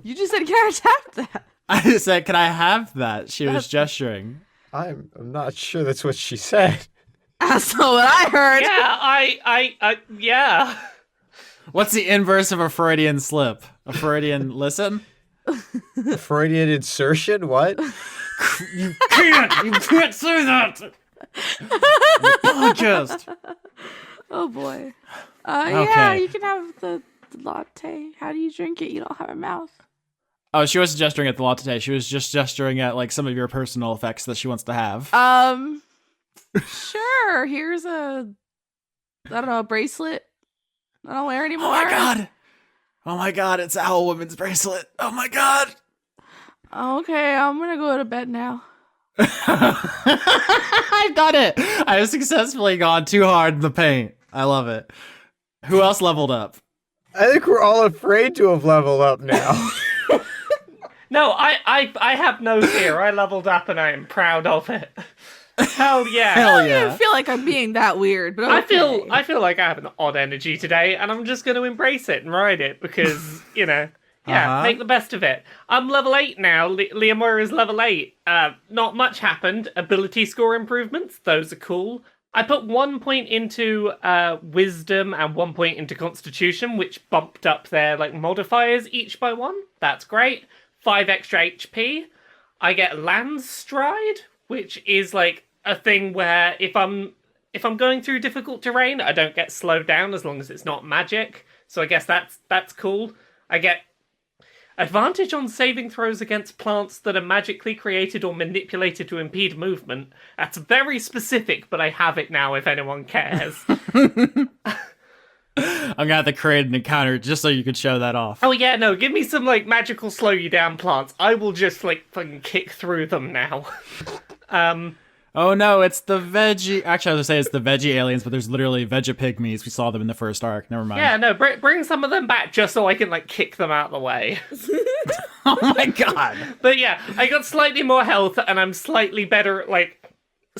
You just said, can I tap that? I just said, can I have that? She was gesturing. I'm not sure that's what she said. That's not what I heard. Yeah, yeah. What's the inverse of a Freudian slip? A Freudian listen? Freudian insertion? What? You can't say that! Podcast. Oh boy. Okay. Yeah, you can have the latte. How do you drink it? You don't have a mouth. Oh, she wasn't gesturing at the latte. She was just gesturing at like some of your personal effects that she wants to have. Sure. Here's a bracelet I don't wear anymore. Oh my god, it's Owl Woman's bracelet. Oh my god. Okay, I'm gonna go to bed now. I've done it. I have successfully gone too hard in the paint. I love it. Who else leveled up? I think we're all afraid to have leveled up now. No, I have no fear. I leveled up and I am proud of it. Hell yeah. Hell I yeah. don't feel like I'm being that weird, but I okay. feel like I have an odd energy today, and I'm just going to embrace it and ride it because, make the best of it. I'm level 8 now. Liamoira is level 8. Not much happened. Ability score improvements, those are cool. I put 1 point into wisdom and 1 point into constitution, which bumped up their modifiers each by 1. That's great. 5 extra HP. I get land stride, which is a thing where if I'm going through difficult terrain, I don't get slowed down as long as it's not magic. So I guess that's cool. I get advantage on saving throws against plants that are magically created or manipulated to impede movement. That's very specific, but I have it now if anyone cares. I'm gonna have to create an encounter just so you could show that off. Oh yeah, no, give me some magical slow you down plants. I will just fucking kick through them now. Oh no, it's the veggie. Actually, I was gonna say it's the veggie aliens, but there's literally veggie-pygmies. We saw them in the first arc. Never mind. Yeah, no, bring some of them back just so I can kick them out of the way. Oh my god. But yeah, I got slightly more health and I'm slightly better at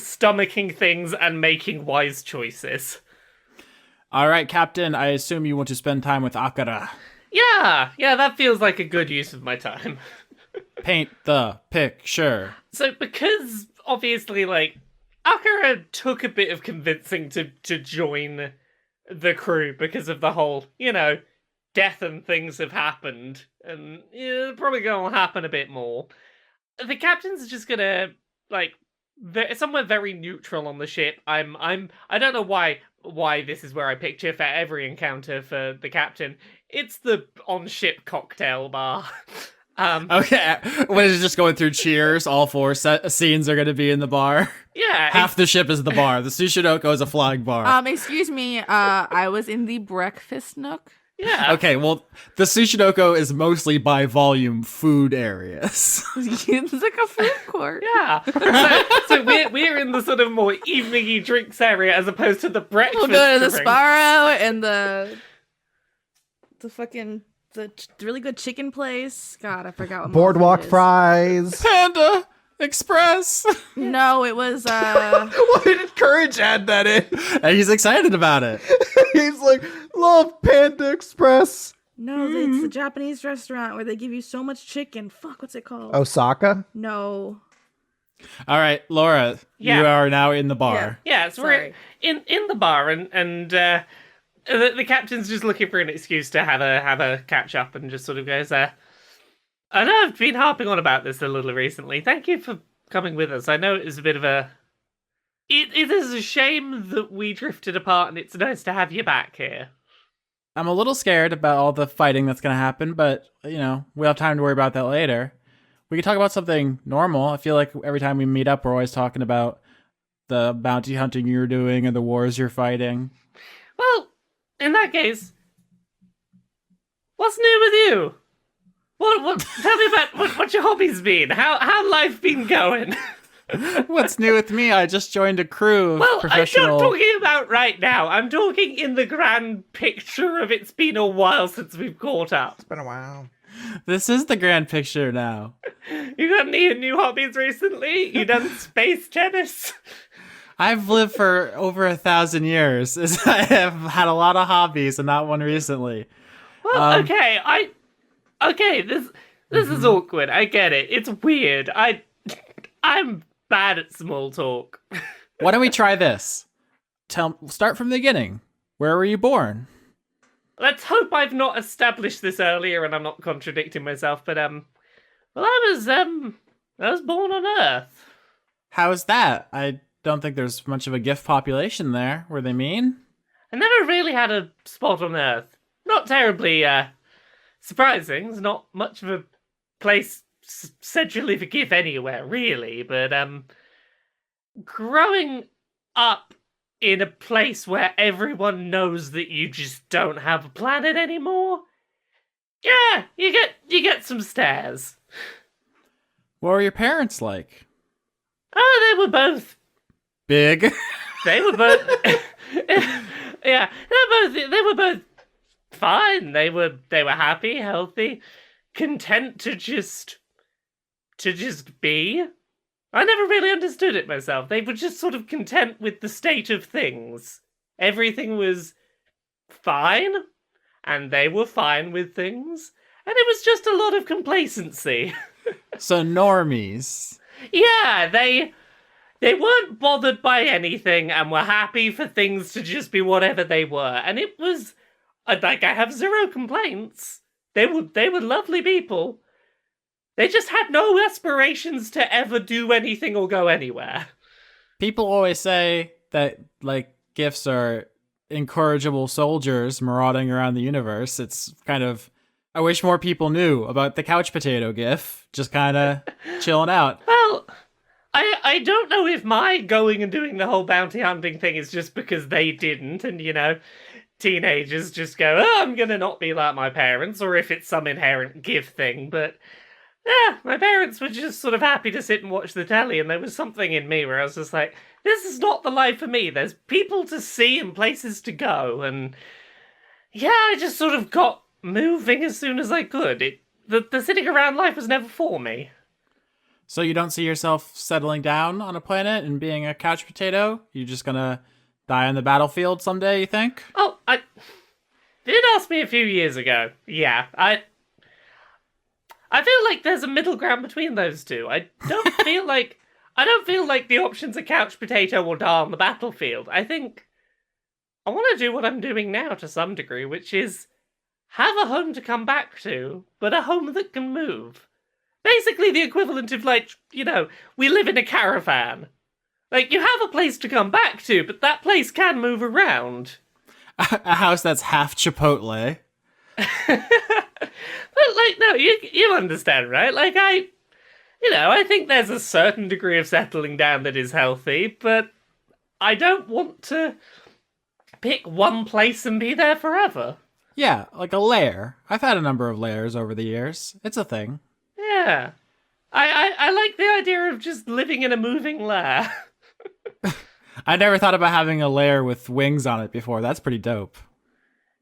stomaching things and making wise choices. All right, Captain. I assume you want to spend time with Akara. Yeah, that feels like a good use of my time. Paint the picture. So because obviously Akara took a bit of convincing to join the crew because of the whole, death and things have happened, and probably gonna happen a bit more. The captain's just gonna like somewhere very neutral on the ship. I don't know why this is where I picture for every encounter for the captain. It's the on ship cocktail bar. Okay, when it's just going through cheers, all four scenes are going to be in the bar. Yeah, Half the ship is the bar. The Sushinoko is a flying bar. Excuse me, I was in the breakfast nook. yeah. Okay, well, the Sushinoko is mostly by volume food areas. It's like a food court. Yeah. So we're in the sort of more evening-y drinks area as opposed to the breakfast. We'll go to the drinks. Sparrow and the fucking the really good chicken place. God, I forgot what Boardwalk it is. fries. Panda Express. No, it was Why did Courage add that in? And he's excited about it. He's like, love Panda Express. no, it's the Japanese restaurant where they give you so much chicken. Fuck, what's it called? Osaka? No. All right, Laura, Yeah. you are now in the bar. Yeah, so we're in the bar, and the captain's just looking for an excuse to have a catch up, and just sort of goes, I know I've been harping on about this a little recently. Thank you for coming with us. I know it is a bit of a. It is a shame that we drifted apart, and it's nice to have you back here. I'm a little scared about all the fighting that's going to happen, but, we'll have time to worry about that later. We can talk about something normal. I feel like every time we meet up, we're always talking about the bounty hunting you're doing or the wars you're fighting. Well, in that case, what's new with you? What? Tell me about what your hobbies been. How life been going? What's new with me? I just joined a crew of Well, professional... I'm not talking about right now. I'm talking in the grand picture of it's been a while since we've caught up. It's been a while. This is the grand picture now. You got any new hobbies recently? You done space tennis? I've lived for over 1,000 years. I have had a lot of hobbies and not one recently. Well, okay, this is awkward. I get it. It's weird. I'm bad at small talk. Why don't we try this? Start from the beginning. Where were you born? Let's hope I've not established this earlier and I'm not contradicting myself, but well, I was born on Earth. How's that? I don't think there's much of a gift population there. Were they mean? I never really had a spot on Earth. Not terribly surprising. It's not much of a place centrally forgive anywhere, really, but growing up in a place where everyone knows that you just don't have a planet anymore, yeah, you get some stares. What were your parents like? Oh, they were both. Big? They were both. Yeah, they were both fine. They were happy, healthy, content to just be. I never really understood it myself. They were just sort of content with the state of things. Everything was fine, and they were fine with things, and it was just a lot of complacency. So normies. Yeah, they weren't bothered by anything and were happy for things to just be whatever they were. And it was like, I have zero complaints. They were lovely people. They just had no aspirations to ever do anything or go anywhere. People always say that, gifts are incorrigible soldiers marauding around the universe. It's kind of... I wish more people knew about the couch potato gif. Just kind of chilling out. Well, I don't know if my going and doing the whole bounty hunting thing is just because they didn't, and, teenagers just go, oh, I'm gonna not be like my parents, or if it's some inherent give thing, but... Yeah, my parents were just sort of happy to sit and watch the telly, and there was something in me where I was just like, this is not the life for me. There's people to see and places to go, and yeah, I just sort of got moving as soon as I could. The sitting around life was never for me. So you don't see yourself settling down on a planet and being a couch potato? You're just gonna die on the battlefield someday, you think? Oh, they did ask me a few years ago. Yeah, I feel like there's a middle ground between those two. I don't feel like the options are couch potato or die on the battlefield. I think I want to do what I'm doing now to some degree, which is have a home to come back to, but a home that can move. Basically the equivalent of, like, you know, we live in a caravan. Like, you have a place to come back to, but that place can move around. A house that's half Chipotle. But, like, no, you understand, right? Like, I think there's a certain degree of settling down that is healthy, but I don't want to pick one place and be there forever. Yeah, like a lair. I've had a number of lairs over the years. It's a thing. Yeah. I like the idea of just living in a moving lair. I never thought about having a lair with wings on it before. That's pretty dope.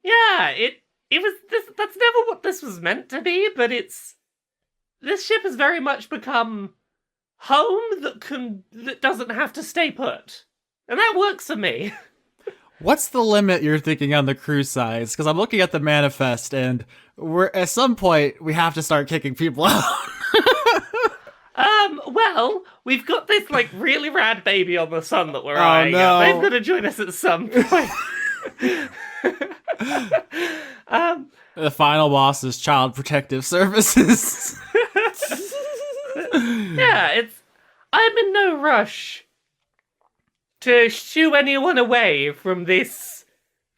Yeah, it was this. That's never what this was meant to be, but this ship has very much become home that doesn't have to stay put, and that works for me. What's the limit you're thinking on the crew size? Because I'm looking at the manifest, and we're at some point we have to start kicking people out. Well, we've got this, like, really rad baby on the sun that we're Oh, eyeing no. up. They've got to join us at some point. The final boss is Child Protective Services. Yeah, I'm in no rush to shoo anyone away from this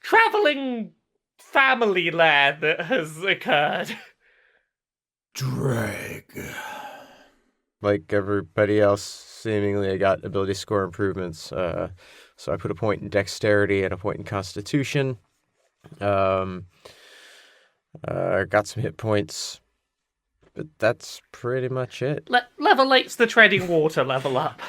traveling family lair that has occurred. Dregg. Like everybody else, seemingly I got ability score improvements. So I put a point in dexterity and a point in constitution. Got some hit points, but that's pretty much it. Level 8's the treading water level up.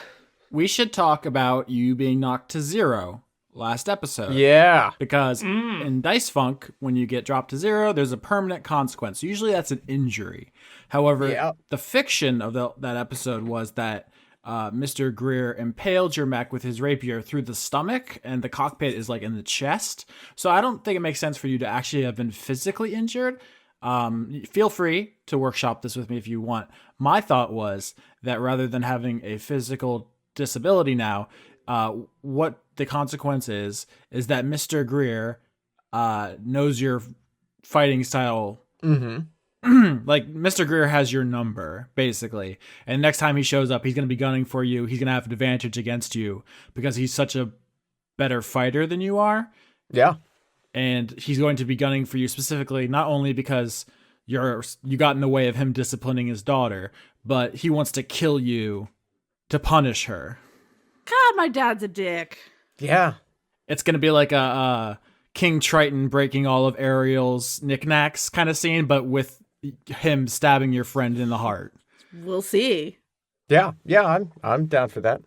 We should talk about you being knocked to 0 last episode. Yeah. Because in Dice Funk, when you get dropped to 0, there's a permanent consequence. Usually that's an injury. However, the fiction of that episode was that Mr. Grier impaled your mech with his rapier through the stomach, and the cockpit is like in the chest. So I don't think it makes sense for you to actually have been physically injured. Feel free to workshop this with me if you want. My thought was that rather than having a physical disability now, what the consequence is that Mr. Grier knows your fighting style. Mm-hmm. Like, Mr. Grier has your number, basically. And next time he shows up, he's going to be gunning for you. He's going to have an advantage against you because he's such a better fighter than you are. Yeah. And he's going to be gunning for you specifically, not only because you got in the way of him disciplining his daughter, but he wants to kill you to punish her. God, my dad's a dick. Yeah. It's going to be like a King Triton breaking all of Ariel's knickknacks kind of scene, but with him stabbing your friend in the heart. We'll see. Yeah. I'm down for that.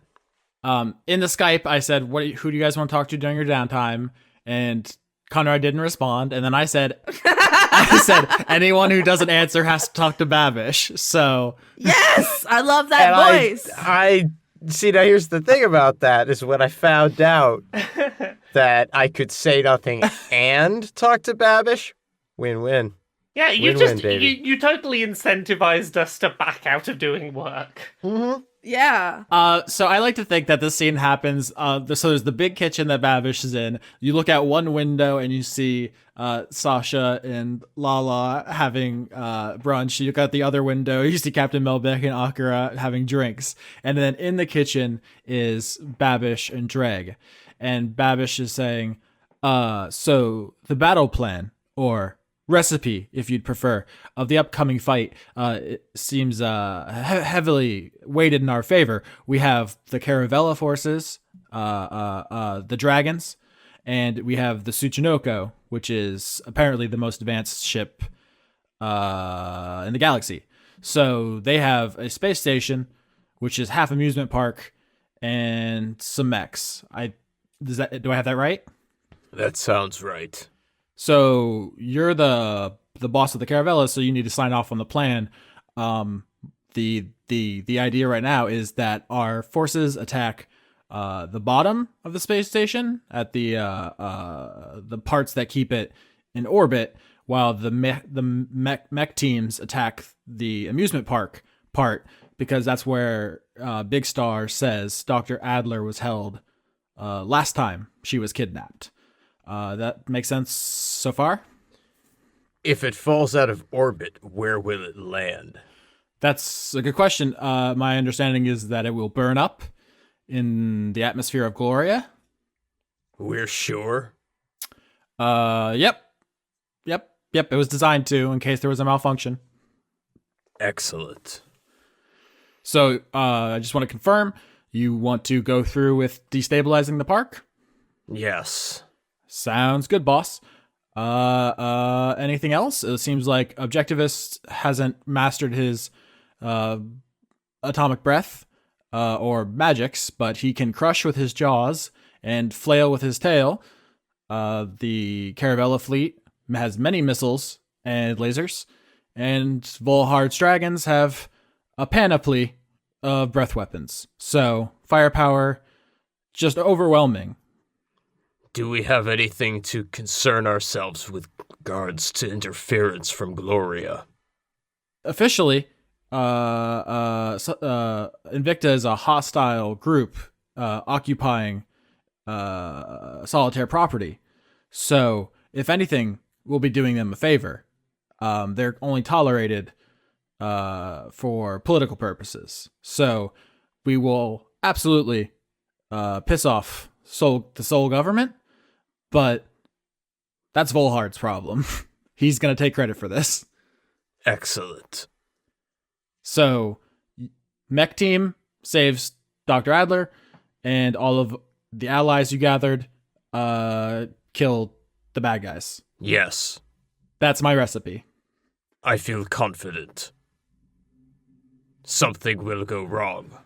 In the Skype, I said, who do you guys want to talk to during your downtime? And Conrad didn't respond. And then I said, anyone who doesn't answer has to talk to Babish. So Yes, I love that voice. I see. Now here's the thing about that is when I found out that I could say nothing and talk to Babish, win-win. Yeah, Win-win, baby. you totally incentivized us to back out of doing work. Mm-hmm. Yeah. So I like to think that this scene happens. So there's the big kitchen that Babish is in. You look out one window and you see Sasha and Lala having brunch. You look out the other window, you see Captain Melbeck and Akira having drinks. And then in the kitchen is Babish and Dregg. And Babish is saying, so the battle plan, or recipe, if you'd prefer, of the upcoming fight it seems heavily weighted in our favor. We have the Caravella forces, the dragons, and we have the Tsuchinoko, which is apparently the most advanced ship in the galaxy. So they have a space station, which is half amusement park, and some mechs. Do I have that right? That sounds right. So you're the boss of the Caravella, so you need to sign off on the plan. The idea right now is that our forces attack the bottom of the space station at the parts that keep it in orbit, while the mech teams attack the amusement park part, because that's where Big Star says Dr. Adler was held last time she was kidnapped. That makes sense so far? If it falls out of orbit, where will it land? That's a good question. My understanding is that it will burn up in the atmosphere of Gloria. We're sure? Yep. It was designed to, in case there was a malfunction. Excellent. So, I just want to confirm, you want to go through with destabilizing the park? Yes. Sounds good, boss. Anything else? It seems like Objectivist hasn't mastered his atomic breath or magics, but he can crush with his jaws and flail with his tail. The Caravella fleet has many missiles and lasers, and Volhard's dragons have a panoply of breath weapons. So, firepower, just overwhelming. Do we have anything to concern ourselves with regards to interference from Gloria? Officially, Invicta is a hostile group occupying solitaire property. So, if anything, we'll be doing them a favor. They're only tolerated for political purposes. So, we will absolutely piss off the Sol government, but that's Volhard's problem. He's going to take credit for this. Excellent. So, Mech Team saves Dr. Adler, and all of the allies you gathered kill the bad guys. Yes. That's my recipe. I feel confident. Something will go wrong.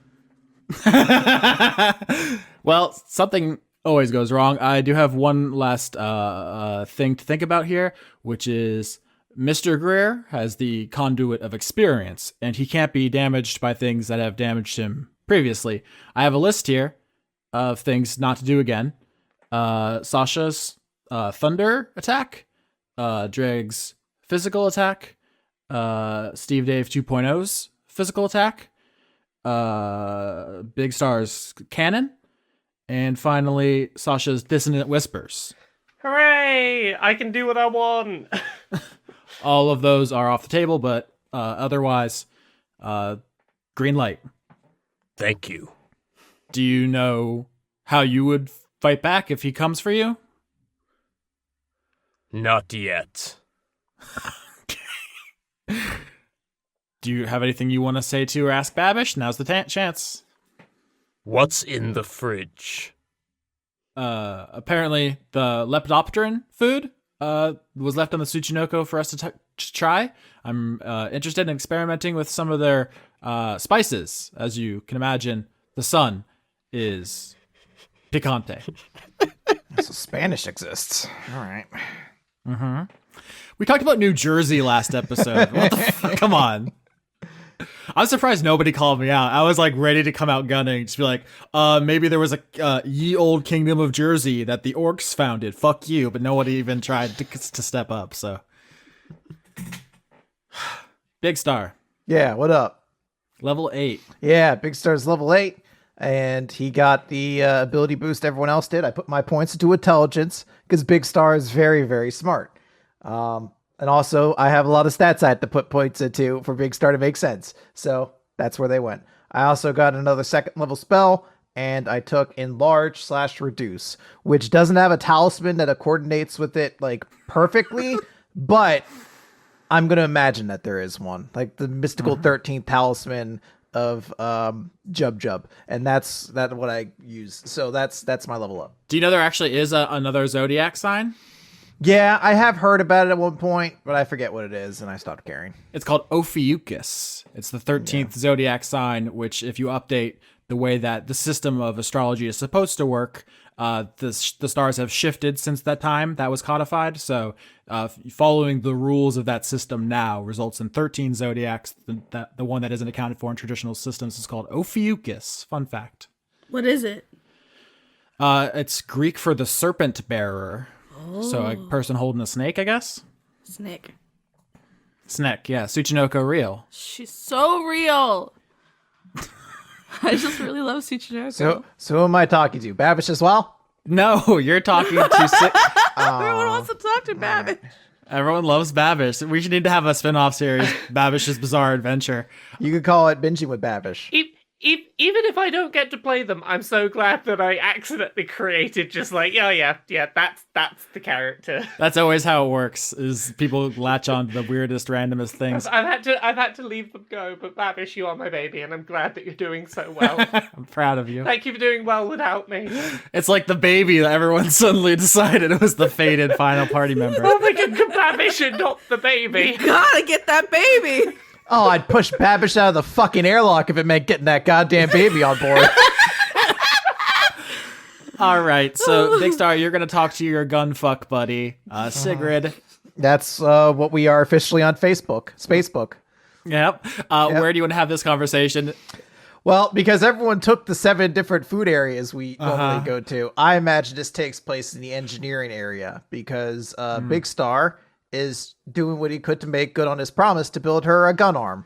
Well, something always goes wrong. I do have one last thing to think about here, which is Mr. Grier has the conduit of experience, and he can't be damaged by things that have damaged him previously. I have a list here of things not to do again. Sasha's thunder attack, Dregg's physical attack, Steve Dave 2.0's physical attack, Big Star's cannon, and finally Sasha's dissonant whispers. Hooray! I can do what I want. All of those are off the table, but otherwise, green light. Thank you. Do you know how you would fight back if he comes for you? Not yet. Do you have anything you want to say to or ask Babish? Now's the chance. What's in the fridge? Apparently the Lepidopteran food was left on the Tsuchinoko for us to try. I'm interested in experimenting with some of their spices. As you can imagine, the sun is picante. So Spanish exists. All right. Mm-hmm. We talked about New Jersey last episode. What the fuck? Come on. I'm surprised nobody called me out. I was like ready to come out gunning. Just be like, maybe there was a ye old kingdom of Jersey that the orcs founded. Fuck you. But nobody even tried to step up. So, Big Star. Yeah, what up? Level 8. Yeah, Big Star's level 8, and he got the ability boost everyone else did. I put my points into intelligence because Big Star is very, very smart. And also, I have a lot of stats I had to put points into for Big Star to make sense. So that's where they went. I also got another second level spell, and I took Enlarge/Reduce, which doesn't have a talisman that coordinates with it like perfectly, but I'm going to imagine that there is one. Like the mystical 13th talisman of Jub. And that's what I use. So that's my level up. Do you know there actually is another zodiac sign? Yeah, I have heard about it at one point, but I forget what it is, and I stopped caring. It's called Ophiuchus. It's the 13th zodiac sign, which if you update the way that the system of astrology is supposed to work, the stars have shifted since that time that was codified. So following the rules of that system now results in 13 zodiacs. The one that isn't accounted for in traditional systems is called Ophiuchus. Fun fact. What is it? It's Greek for the serpent bearer. So a person holding a snake, I guess? Snake. Snake, yeah. Tsuchinoko real. She's so real. I just really love Tsuchinoko. So who am I talking to? Babish as well? No, you're talking to... Everyone wants to talk to Babish. Everyone loves Babish. We should need to have a spin-off series, Babish's Bizarre Adventure. You could call it Binging with Babish. Even if I don't get to play them, I'm so glad that I accidentally created just like, oh yeah, that's the character. That's always how it works, is people latch on to the weirdest, randomest things. I've had to leave them go, but Babish, you are my baby, and I'm glad that you're doing so well. I'm proud of you. Thank you for doing well without me. It's like the baby that everyone suddenly decided it was the fated final party member. I'm thinking the Babish and not the baby. Gotta get that baby. Oh, I'd push Babish out of the fucking airlock if it meant getting that goddamn baby on board. All right, so Big Star, you're going to talk to your gunfuck buddy, Sigrid. That's what we are officially on Facebook. Spacebook. Yep. Where do you want to have this conversation? Well, because everyone took the 7 different food areas we normally go to, I imagine this takes place in the engineering area because Big Star is doing what he could to make good on his promise to build her a gun arm.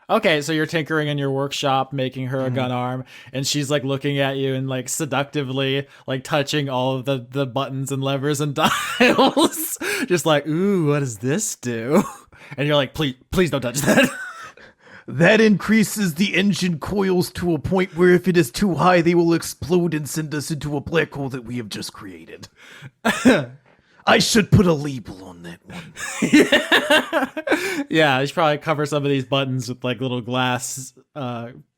Okay, so you're tinkering in your workshop, making her a gun arm, and she's like looking at you and like seductively like touching all of the buttons and levers and dials. Just like, ooh, what does this do? And you're like, please don't touch that. That increases the engine coils to a point where if it is too high, they will explode and send us into a black hole that we have just created. I should put a label on that one. Yeah, you should probably cover some of these buttons with like little glass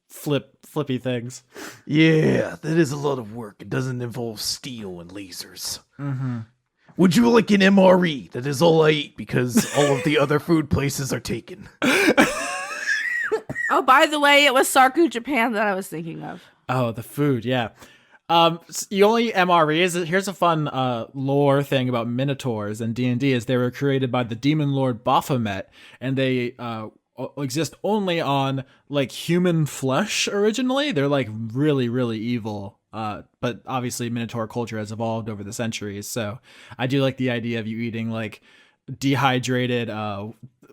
flippy things. Yeah, that is a lot of work. It doesn't involve steel and lasers. Mm-hmm. Would you like an MRE? That is all I eat because all of the other food places are taken. Oh, by the way, it was Sarku, Japan that I was thinking of. Oh, the food, yeah. You only MREs. Here's a fun lore thing about Minotaurs and D&D is they were created by the demon lord Baphomet, and they exist only on like human flesh originally. They're like really, really evil. But obviously Minotaur culture has evolved over the centuries. So I do like the idea of you eating like dehydrated,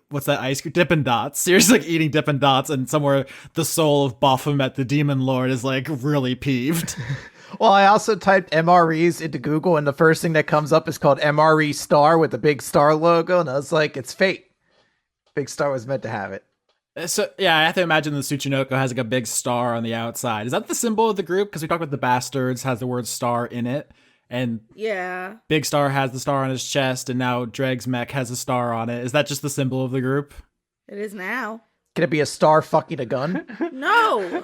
what's that ice cream? Dippin' Dots. You're just like eating Dippin' Dots, and somewhere the soul of Baphomet, the demon lord, is like really peeved. Well, I also typed MREs into Google, and the first thing that comes up is called MRE Star with the big star logo, and I was like, it's fate. Big Star was meant to have it. So, yeah, I have to imagine the Tsuchinoko has like a big star on the outside. Is that the symbol of the group? Because we talked about the Bastards has the word star in it, and Yeah. Big Star has the star on his chest, and now Dregg's mech has a star on it. Is that just the symbol of the group? It is now. Can it be a star fucking a gun? No.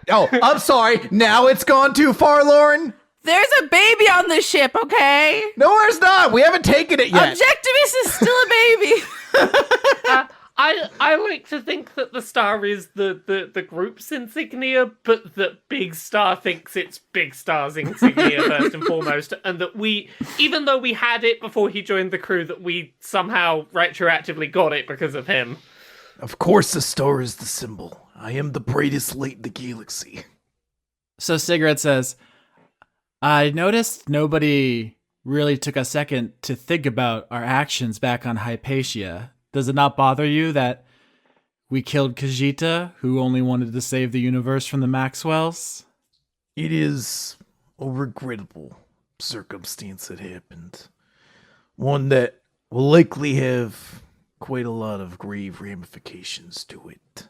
Oh, I'm sorry. Now it's gone too far, Lauren. There's a baby on this ship, okay? No, there's not. We haven't taken it yet. Objectivist is still a baby. I like to think that the star is the group's insignia, but that Big Star thinks it's Big Star's insignia first and foremost, and that we, even though we had it before he joined the crew, that we somehow retroactively got it because of him. Of course the star is the symbol. I am the brightest light in the galaxy. So Sigrid says, I noticed nobody really took a second to think about our actions back on Hypatia. Does it not bother you that we killed Khajiit, who only wanted to save the universe from the Maxwells? It is a regrettable circumstance that happened. One that will likely have quite a lot of grave ramifications to it.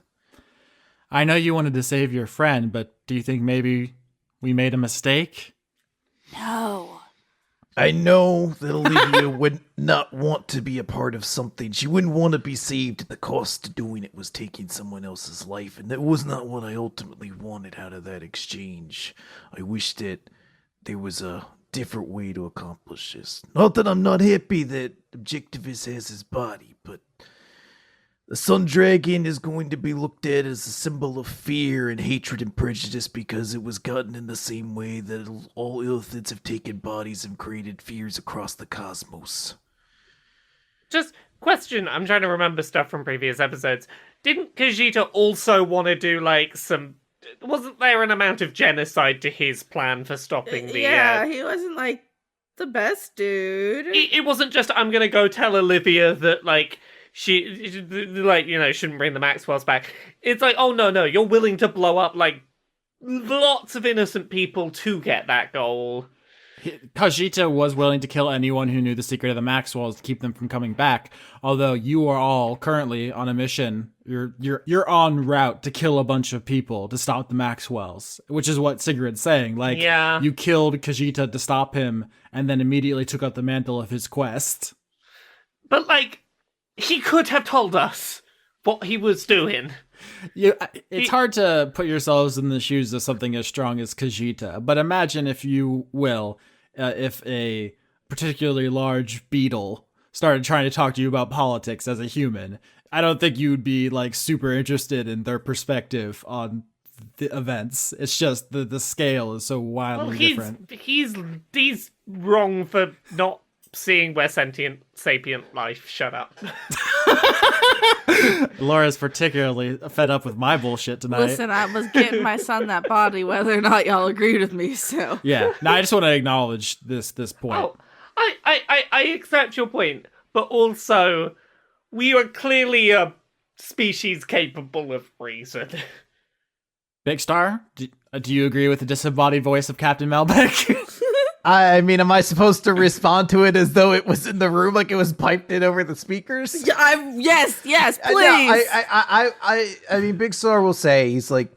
I know you wanted to save your friend, but do you think maybe we made a mistake? No. I know that Olivia would not want to be a part of something. She wouldn't want to be saved, and the cost to doing it was taking someone else's life, and that was not what I ultimately wanted out of that exchange. I wish that there was a different way to accomplish this. Not that I'm not happy that Objectivist has his body, but the Sun Dragon is going to be looked at as a symbol of fear and hatred and prejudice because it was gotten in the same way that all illithids have taken bodies and created fears across the cosmos. Just question, I'm trying to remember stuff from previous episodes. Didn't Khajiit also want to do like some... Wasn't there an amount of genocide to his plan for stopping the... Yeah, he wasn't like the best dude. It wasn't just, I'm gonna go tell Olivia that like... She, like, you know, shouldn't bring the Maxwells back. It's like, oh, no, you're willing to blow up, like, lots of innocent people to get that goal. Khajiit was willing to kill anyone who knew the secret of the Maxwells to keep them from coming back. Although you are all currently on a mission, you're en route to kill a bunch of people to stop the Maxwells, which is what Sigrid's saying. Like, Yeah. you killed Khajiit to stop him, and then immediately took up the mantle of his quest. But, like, he could have told us what he was doing. It's hard to put yourselves in the shoes of something as strong as Khajiit, but imagine, if you will, if a particularly large beetle started trying to talk to you about politics as a human. I don't think you'd be like super interested in their perspective on the events. It's just the scale is so wildly different. He's wrong for not seeing where sapient life. Shut up. Laura's particularly fed up with my bullshit tonight. Listen, I was getting my son that body, whether or not y'all agreed with me. So Yeah. Now I just want to acknowledge this point. Oh, I accept your point, but also we are clearly a species capable of reason. Big Star, do you agree with the disembodied voice of Captain Melbeck? I mean, am I supposed to respond to it as though it was in the room, like it was piped in over the speakers? yes, please. No, I mean, Big Star will say, he's like,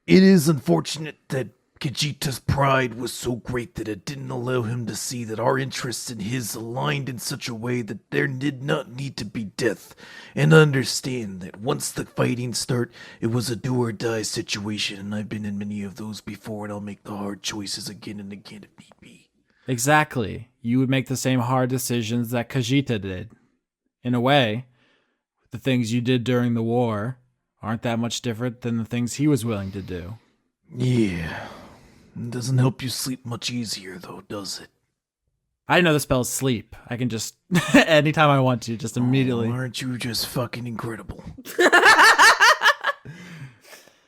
It is unfortunate that Khajiit's pride was so great that it didn't allow him to see that our interests and his aligned in such a way that there did not need to be death, and understand that once the fighting start, it was a do or die situation, and I've been in many of those before, and I'll make the hard choices again and again if need be. Exactly. You would make the same hard decisions that Khajiit did. In a way, the things you did during the war aren't that much different than the things he was willing to do. Yeah. It doesn't help you sleep much easier, though, does it? I know the spell is sleep. I can just, anytime I want to, just immediately. Oh, aren't you just fucking incredible?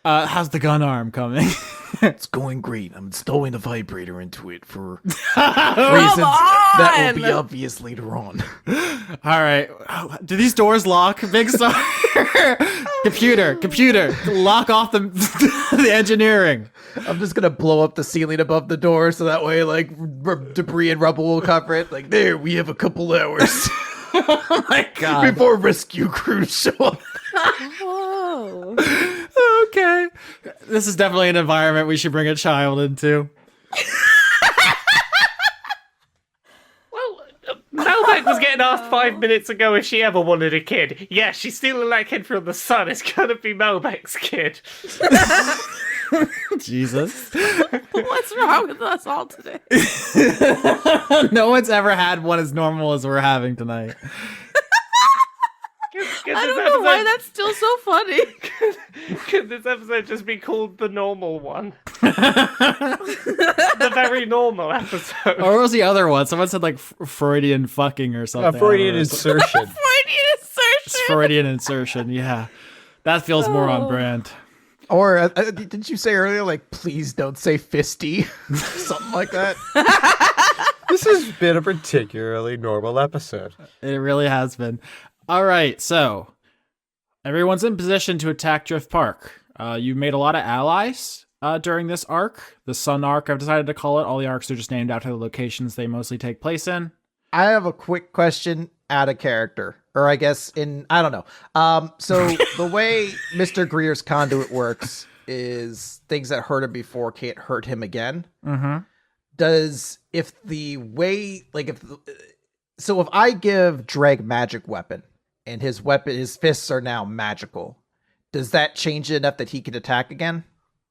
How's the gun arm coming? It's going great. I'm installing a vibrator into it for reasons that will be obvious later on. All right. Do these doors lock? Big Star. Computer, lock off the the engineering. I'm just gonna blow up the ceiling above the door so that way, like, debris and rubble will cover it. Like, There, we have a couple hours Oh my god. before rescue crews show up. Whoa. Okay. This is definitely an environment we should bring a child into. Well, Melbeck was getting asked 5 minutes ago if she ever wanted a kid. Yeah, she's stealing that kid from the sun. It's gonna be Melbeck's kid. Jesus. What's wrong with us all today? No one's ever had one as normal as we're having tonight. I don't know why that's still so funny. Could this episode just be called the normal one? The very normal episode. Or what was the other one? Someone said like Freudian fucking or something. Freudian insertion. Freudian insertion. It's Freudian insertion, yeah. That feels more on brand. or didn't you say earlier, like, please don't say fisty, something like that? This has been a particularly normal episode. It really has been. All right, so everyone's in position to attack Drift Park. You've made a lot of allies during this arc. The Sun arc, I've decided to call it. All the arcs are just named after the locations they mostly take place in. I have a quick question out of character, or I guess I don't know. So the way Mr. Grier's conduit works is things that hurt him before can't hurt him again. Mm-hmm. If I give Dregg magic weapon and his fists are now magical, does that change it enough that he can attack again?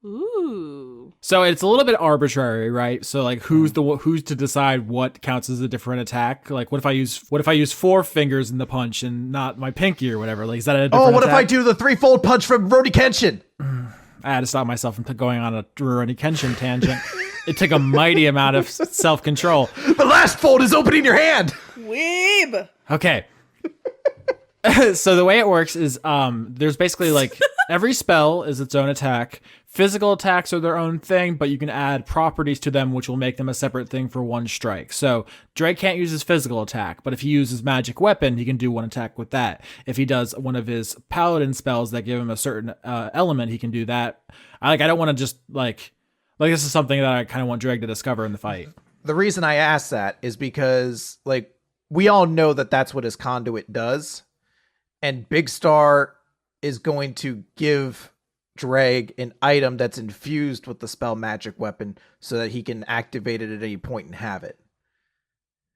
Ooh. So it's a little bit arbitrary, right? So like, who's to decide what counts as a different attack? Like, what if I use 4 fingers in the punch and not my pinky or whatever? Like, is that a different what if attack? I do the threefold punch from Rurouni Kenshin? I had to stop myself from going on a Rurouni Kenshin tangent. It took a mighty amount of self-control. The last fold is opening your hand. Weeb. Okay. So the way it works is there's basically like every spell is its own attack. Physical attacks are their own thing, but you can add properties to them which will make them a separate thing for one strike. So Dregg can't use his physical attack, but if he uses magic weapon, he can do one attack with that. If he does one of his paladin spells that give him a certain element, he can do that. I don't want to just like this is something that I kind of want Dregg to discover in the fight. the reason I ask that is because, like, we all know that that's what his conduit does. And Big Star is going to give Dregg an item that's infused with the spell magic weapon so that he can activate it at any point and have it.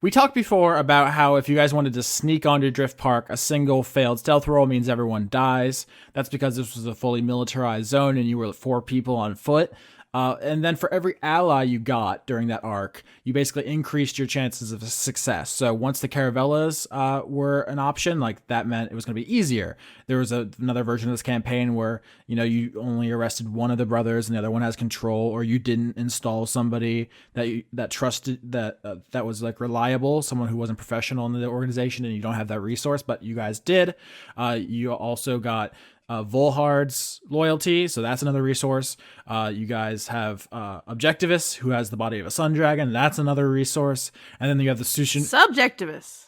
We talked before about how if you guys wanted to sneak onto Drift Park, a single failed stealth roll means everyone dies. That's because this was a fully militarized zone and you were 4 people on foot. And then for every ally you got during that arc, you basically increased your chances of success. So once the Caravellas were an option, like that meant it was going to be easier. There was another version of this campaign where, you know, you only arrested one of the brothers and the other one has control, or you didn't install somebody that trusted that was like reliable, someone who wasn't professional in the organization, and you don't have that resource, but you guys did. You also got Volhard's loyalty, so that's another resource. You guys have Objectivist, who has the body of a sun dragon. That's another resource. And then you have the Sushin. Subjectivist.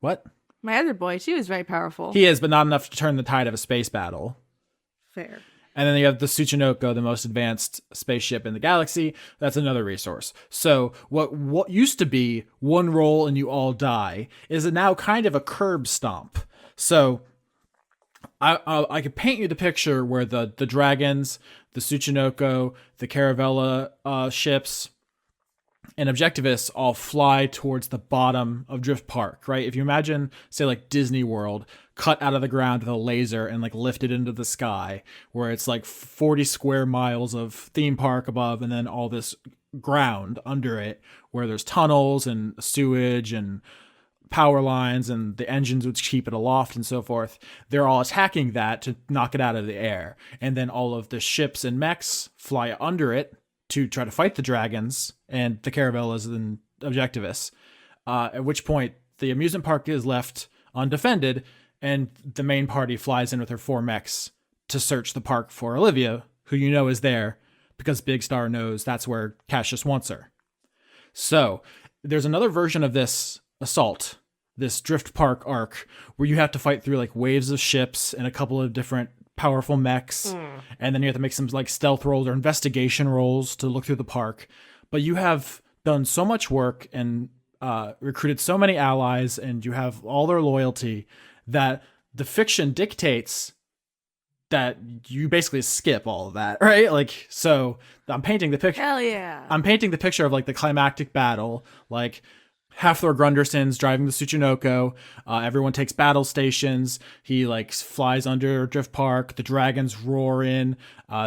What? My other boy, she was very powerful. He is, but not enough to turn the tide of a space battle. Fair. And then you have the Tsuchinoko, the most advanced spaceship in the galaxy. That's another resource. So what used to be one roll and you all die is now kind of a curb stomp. So I could paint you the picture where the dragons, the Tsuchinoko, the Caravella ships, and Objectivists all fly towards the bottom of Drift Park, right? If you imagine, say, like Disney World, cut out of the ground with a laser and like lifted into the sky, where it's like 40 square miles of theme park above and then all this ground under it where there's tunnels and sewage and power lines and the engines which keep it aloft and so forth. They're all attacking that to knock it out of the air. And then all of the ships and mechs fly under it to try to fight the dragons and the Caravellas and Objectivists. At which point the amusement park is left undefended and the main party flies in with her 4 mechs to search the park for Olivia, who you know is there because Big Star knows that's where Cassius wants her. So there's another version of this assault, this Drift Park arc, where you have to fight through like waves of ships and a couple of different powerful mechs, and then you have to make some like stealth rolls or investigation rolls to look through the park. But you have done so much work and recruited so many allies, and you have all their loyalty that the fiction dictates that you basically skip all of that, right? Like, so I'm painting the picture. Hell yeah. I'm painting the picture of like the climactic battle, like Halfthor Grunderson's driving the Tsuchinoko. Everyone takes battle stations. He like flies under Drift Park. The dragons roar in.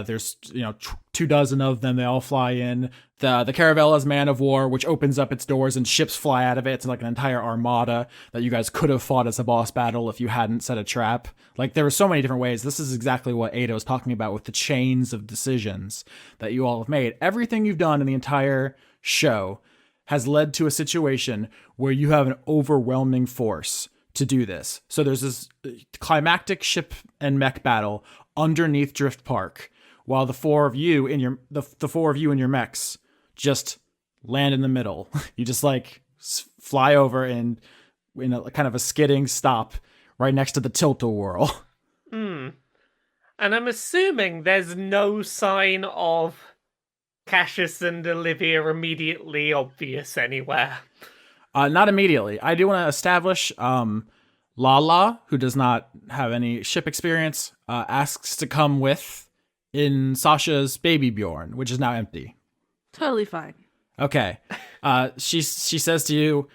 There's 24 of them. They all fly in. The Caravella's man of war, which opens up its doors and ships fly out of it. It's like an entire armada that you guys could have fought as a boss battle if you hadn't set a trap. Like there were so many different ways. This is exactly what Ada was talking about with the chains of decisions that you all have made. Everything you've done in the entire show has led to a situation where you have an overwhelming force to do this. So there's this climactic ship and mech battle underneath Drift Park, while the four of you in your mechs just land in the middle. You just like fly over and in a kind of a skidding stop right next to the tilt-a-whirl. And I'm assuming there's no sign of Cassius and Olivia immediately obvious anywhere. Not immediately. I do want to establish Lala, who does not have any ship experience, asks to come with in Sasha's baby Bjorn, which is now empty. Totally fine. Okay. She says to you,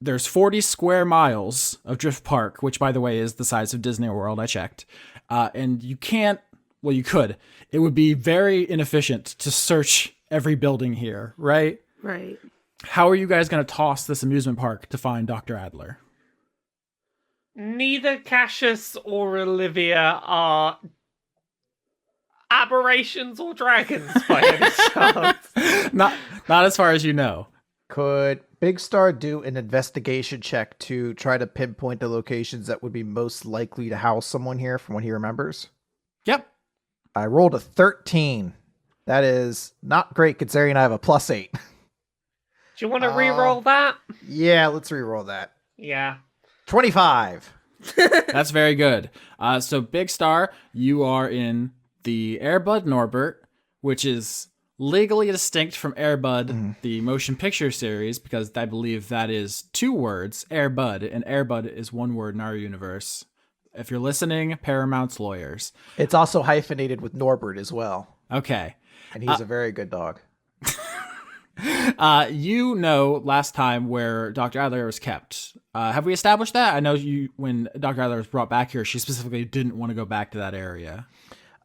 there's 40 square miles of Drift Park, which, by the way, is the size of Disney World. I checked. And you can't, well, you could. It would be very inefficient to search every building here, right? Right. How are you guys going to toss this amusement park to find Dr. Adler? Neither Cassius or Olivia are aberrations or dragons by any chance. Not as far as you know. Could Big Star do an investigation check to try to pinpoint the locations that would be most likely to house someone here from what he remembers? Yep. I rolled a 13. That is not great considering I have a +8. Do you want to re-roll that? Yeah, let's re-roll that. Yeah. 25. That's very good. So Big Star, you are in the Airbud Norbert, which is legally distinct from Air Bud, the motion picture series, because I believe that is 2 words, Air Bud, and Air Bud is 1 word in our universe. If you're listening, Paramount's lawyers. It's also hyphenated with Norbert as well. Okay. And he's a very good dog. You know last time where Dr. Adler was kept. Have we established that? I know when Dr. Adler was brought back here, she specifically didn't want to go back to that area.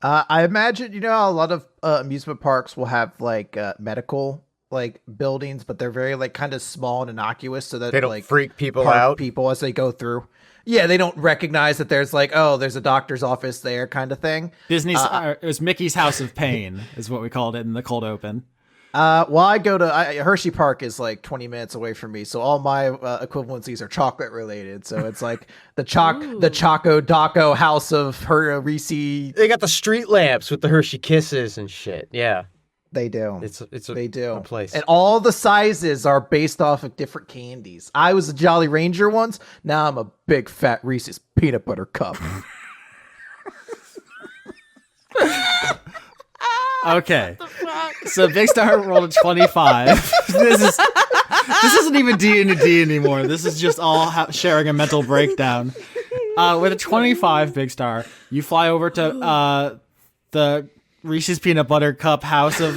I imagine, how a lot of amusement parks will have like medical like buildings, but they're very like kind of small and innocuous, so that They don't like freak people park out. people as they go through. Yeah, they don't recognize that there's like, oh, there's a doctor's office there kind of thing. Disney's it was Mickey's House of Pain is what we called it in the cold open. Well, I go to Hershey Park is like 20 minutes away from me, so all my equivalencies are chocolate related. So it's like the Choco Daco House of Reese. They got the street lamps with the Hershey Kisses and shit. Yeah, They do. they do a place. And all the sizes are based off of different candies. I was a Jolly Ranger once. Now I'm a big fat Reese's peanut butter cup. Okay. So Big Star rolled a 25. This isn't even D&D anymore. This is just all sharing a mental breakdown. With a 25, Big Star, you fly over to the Reese's Peanut Butter Cup House of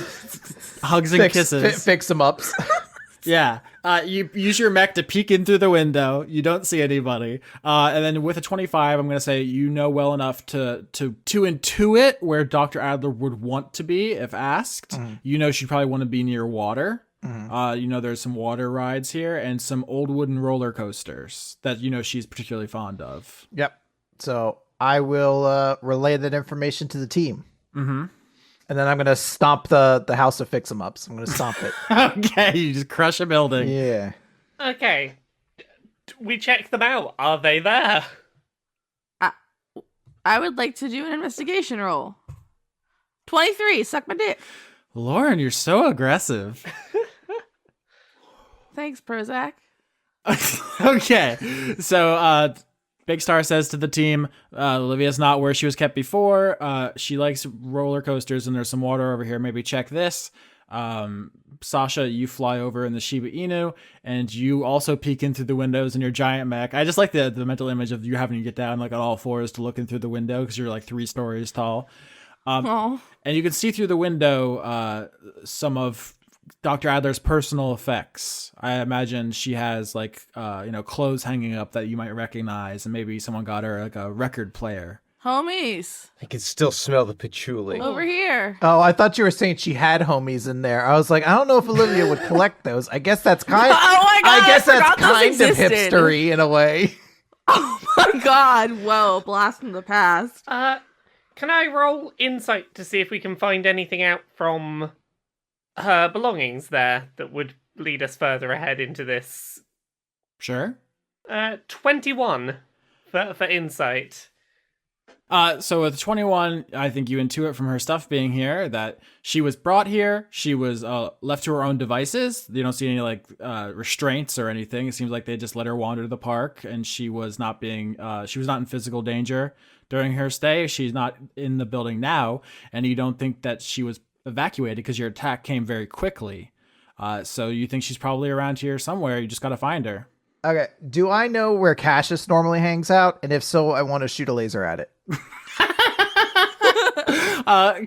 Hugs and Kisses. Fix them ups. Yeah. You use your mech to peek in through the window. You don't see anybody. And then with a 25, I'm going to say you know well enough to intuit where Dr. Adler would want to be if asked. Mm-hmm. You know she'd probably want to be near water. Mm-hmm. There's some water rides here and some old wooden roller coasters that she's particularly fond of. Yep. So I will relay that information to the team. Mm-hmm. And then I'm going to stomp the House of Fix-em-Ups. I'm going to stomp it. Okay, you just crush a building. Yeah. Okay. We check them out. Are they there? I would like to do an investigation roll. 23, suck my dick. Lauren, you're so aggressive. Thanks, Prozac. Okay, so Big Star says to the team, Olivia's not where she was kept before. She likes roller coasters and there's some water over here. Maybe check this. Sasha, you fly over in the Shiba Inu and you also peek in through the windows in your giant mech. I just like the mental image of you having to get down like on all fours to look in through the window because you're like 3 stories tall. And you can see through the window some of Dr. Adler's personal effects. I imagine she has like clothes hanging up that you might recognize, and maybe someone got her like a record player. Homies. I can still smell the patchouli. Over here. Oh, I thought you were saying she had homies in there. I was like, I don't know if Olivia would collect those. I guess that's kind of Oh my God, I guess I that's forgot those kind of existed. hipstery in a way. Oh my God. Whoa, blast from the past. Can I roll insight to see if we can find anything out from her belongings there that would lead us further ahead into this? Sure. 21 for insight. So with 21, I think you intuit from her stuff being here that she was brought here. She was left to her own devices. You don't see any like restraints or anything. It seems like they just let her wander to the park, and she was not in physical danger during her stay. She's not in the building now, and you don't think that she was evacuated because your attack came very quickly. So you think she's probably around here somewhere. You just got to find her. Okay. Do I know where Cassius normally hangs out? And if so, I want to shoot a laser at it.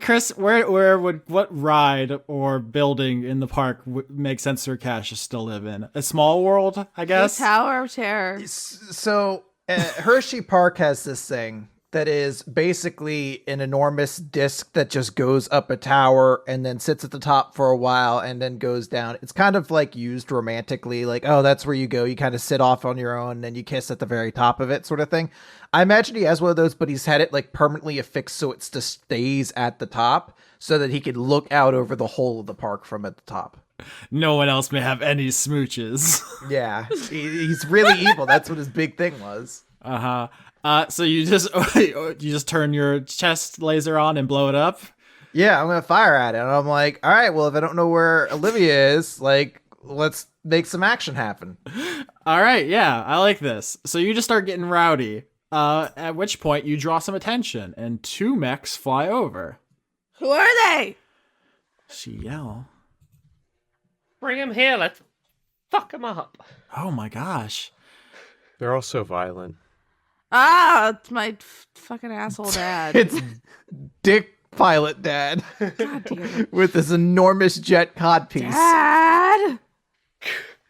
Chris, what ride or building in the park would make sense for Cassius to live in? A small world, I guess? The Tower of Terror. So Hershey Park has this thing that is basically an enormous disc that just goes up a tower and then sits at the top for a while and then goes down. It's kind of like used romantically, like, oh, that's where you go. You kind of sit off on your own and then you kiss at the very top of it, sort of thing. I imagine he has one of those, but he's had it like permanently affixed so it just stays at the top so that he can look out over the whole of the park from at the top. No one else may have any smooches. Yeah, he's really evil. That's what his big thing was. Uh-huh. So you just turn your chest laser on and blow it up? Yeah, I'm going to fire at it. And I'm like, all right, well, if I don't know where Olivia is, like, let's make some action happen. All right, yeah, I like this. So you just start getting rowdy, at which point you draw some attention, and 2 mechs fly over. Who are they? She yell. Bring him here. Let's fuck him up. Oh my gosh. They're all so violent. Ah, it's my fucking asshole dad. It's Dick Pilot Dad God damn it. with this enormous jet codpiece. Dad!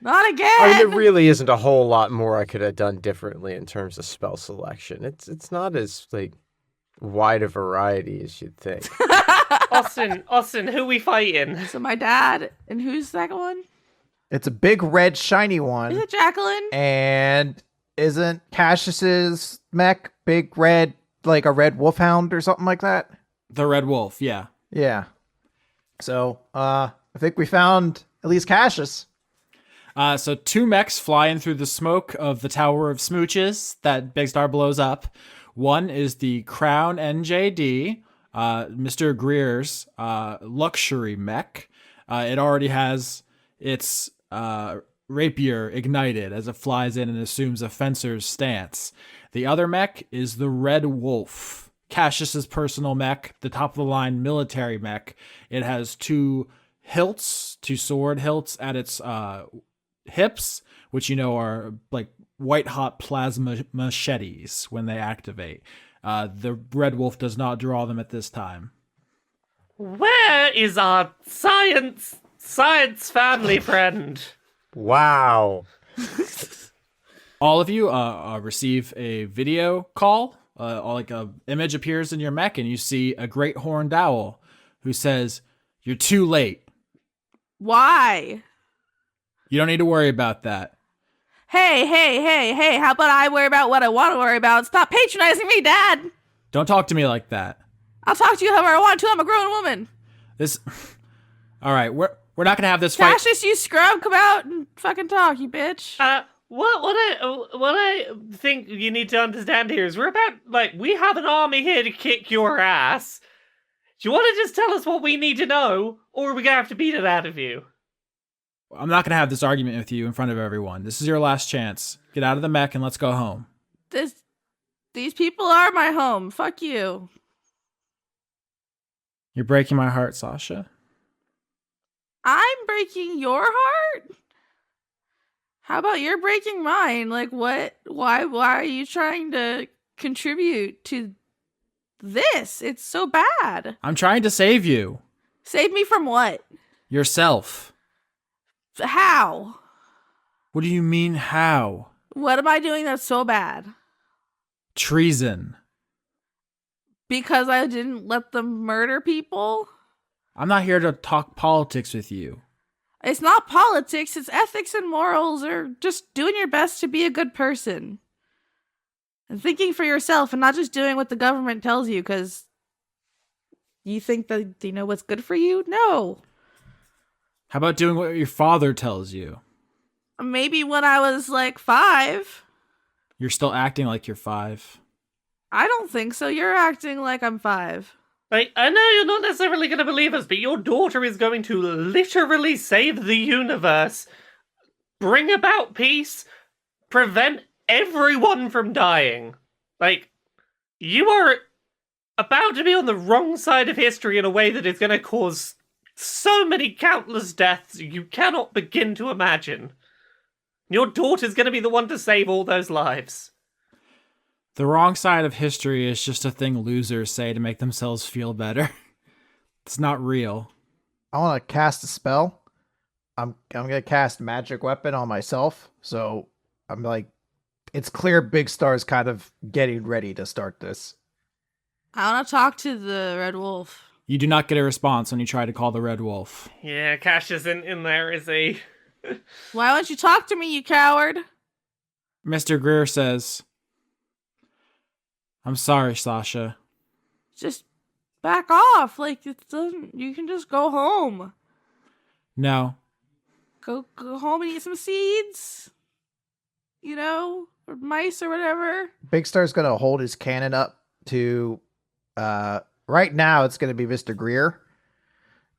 Not again! I mean, there really isn't a whole lot more I could have done differently in terms of spell selection. It's not as like wide a variety as you'd think. Austin, who we fighting? So my dad, and who's the second one? It's a big red shiny Is one. it Jacqueline? And isn't Cassius's mech big red, like a red wolfhound or something like that? The Red Wolf, yeah. Yeah. So, I think we found at least Cassius. So 2 mechs fly in through the smoke of the Tower of Smooches that Big Star blows up. One is the Crown NJD, Mr. Grier's luxury mech. It already has its rapier ignited as it flies in and assumes a fencer's stance. The other mech is the Red Wolf, Cassius's personal mech, the top-of-the-line military mech. It has 2 hilts, 2 sword hilts at its hips, which you know are like white-hot plasma machetes when they activate. The Red Wolf does not draw them at this time. Where is our science family friend? Wow. All of you receive a video call. Like a image appears in your mech, and you see a great horned owl who says, "You're too late. Why? You don't need to worry about that." Hey, how about I worry about what I want to worry about? Stop patronizing me, Dad! Don't talk to me like that. I'll talk to you however I want to. I'm a grown woman. This. All right, we're not gonna have this fight. Cassius, you scrub, come out and fucking talk, you bitch. What I think you need to understand here is we have an army here to kick your ass. Do you want to just tell us what we need to know, or are we gonna have to beat it out of you? I'm not gonna have this argument with you in front of everyone. This is your last chance. Get out of the mech and let's go home. These people are my home. Fuck you. You're breaking my heart, Sasha. I'm breaking your heart? How about you're breaking mine? Like, what? Why are you trying to contribute to this? It's so bad. I'm trying to save you. Save me from what? Yourself. How? What do you mean, how? What am I doing that's so bad? Treason. Because I didn't let them murder people? I'm not here to talk politics with you. It's not politics, it's ethics and morals, or just doing your best to be a good person. And thinking for yourself and not just doing what the government tells you because you think that they know what's good for you? No. How about doing what your father tells you? Maybe when I was like 5. You're still acting like you're 5. I don't think so. You're acting like I'm 5. Like, I know you're not necessarily going to believe us, but your daughter is going to literally save the universe, bring about peace, prevent everyone from dying. Like, you are about to be on the wrong side of history in a way that is going to cause so many countless deaths you cannot begin to imagine. Your daughter's going to be the one to save all those lives. The wrong side of history is just a thing losers say to make themselves feel better. It's not real. I want to cast a spell. I'm gonna cast magic weapon on myself. So I'm like, it's clear Big Star's kind of getting ready to start this. I want to talk to the Red Wolf. You do not get a response when you try to call the Red Wolf. Yeah, Cash isn't in there, is he? Why won't you talk to me, you coward? Mr. Grier says, "I'm sorry, Sasha." Just back off. Like, it doesn't. You can just go home. No. Go home and eat some seeds. You know, or mice or whatever. Big Star's gonna hold his cannon up to. Right now, it's gonna be Mr. Grier.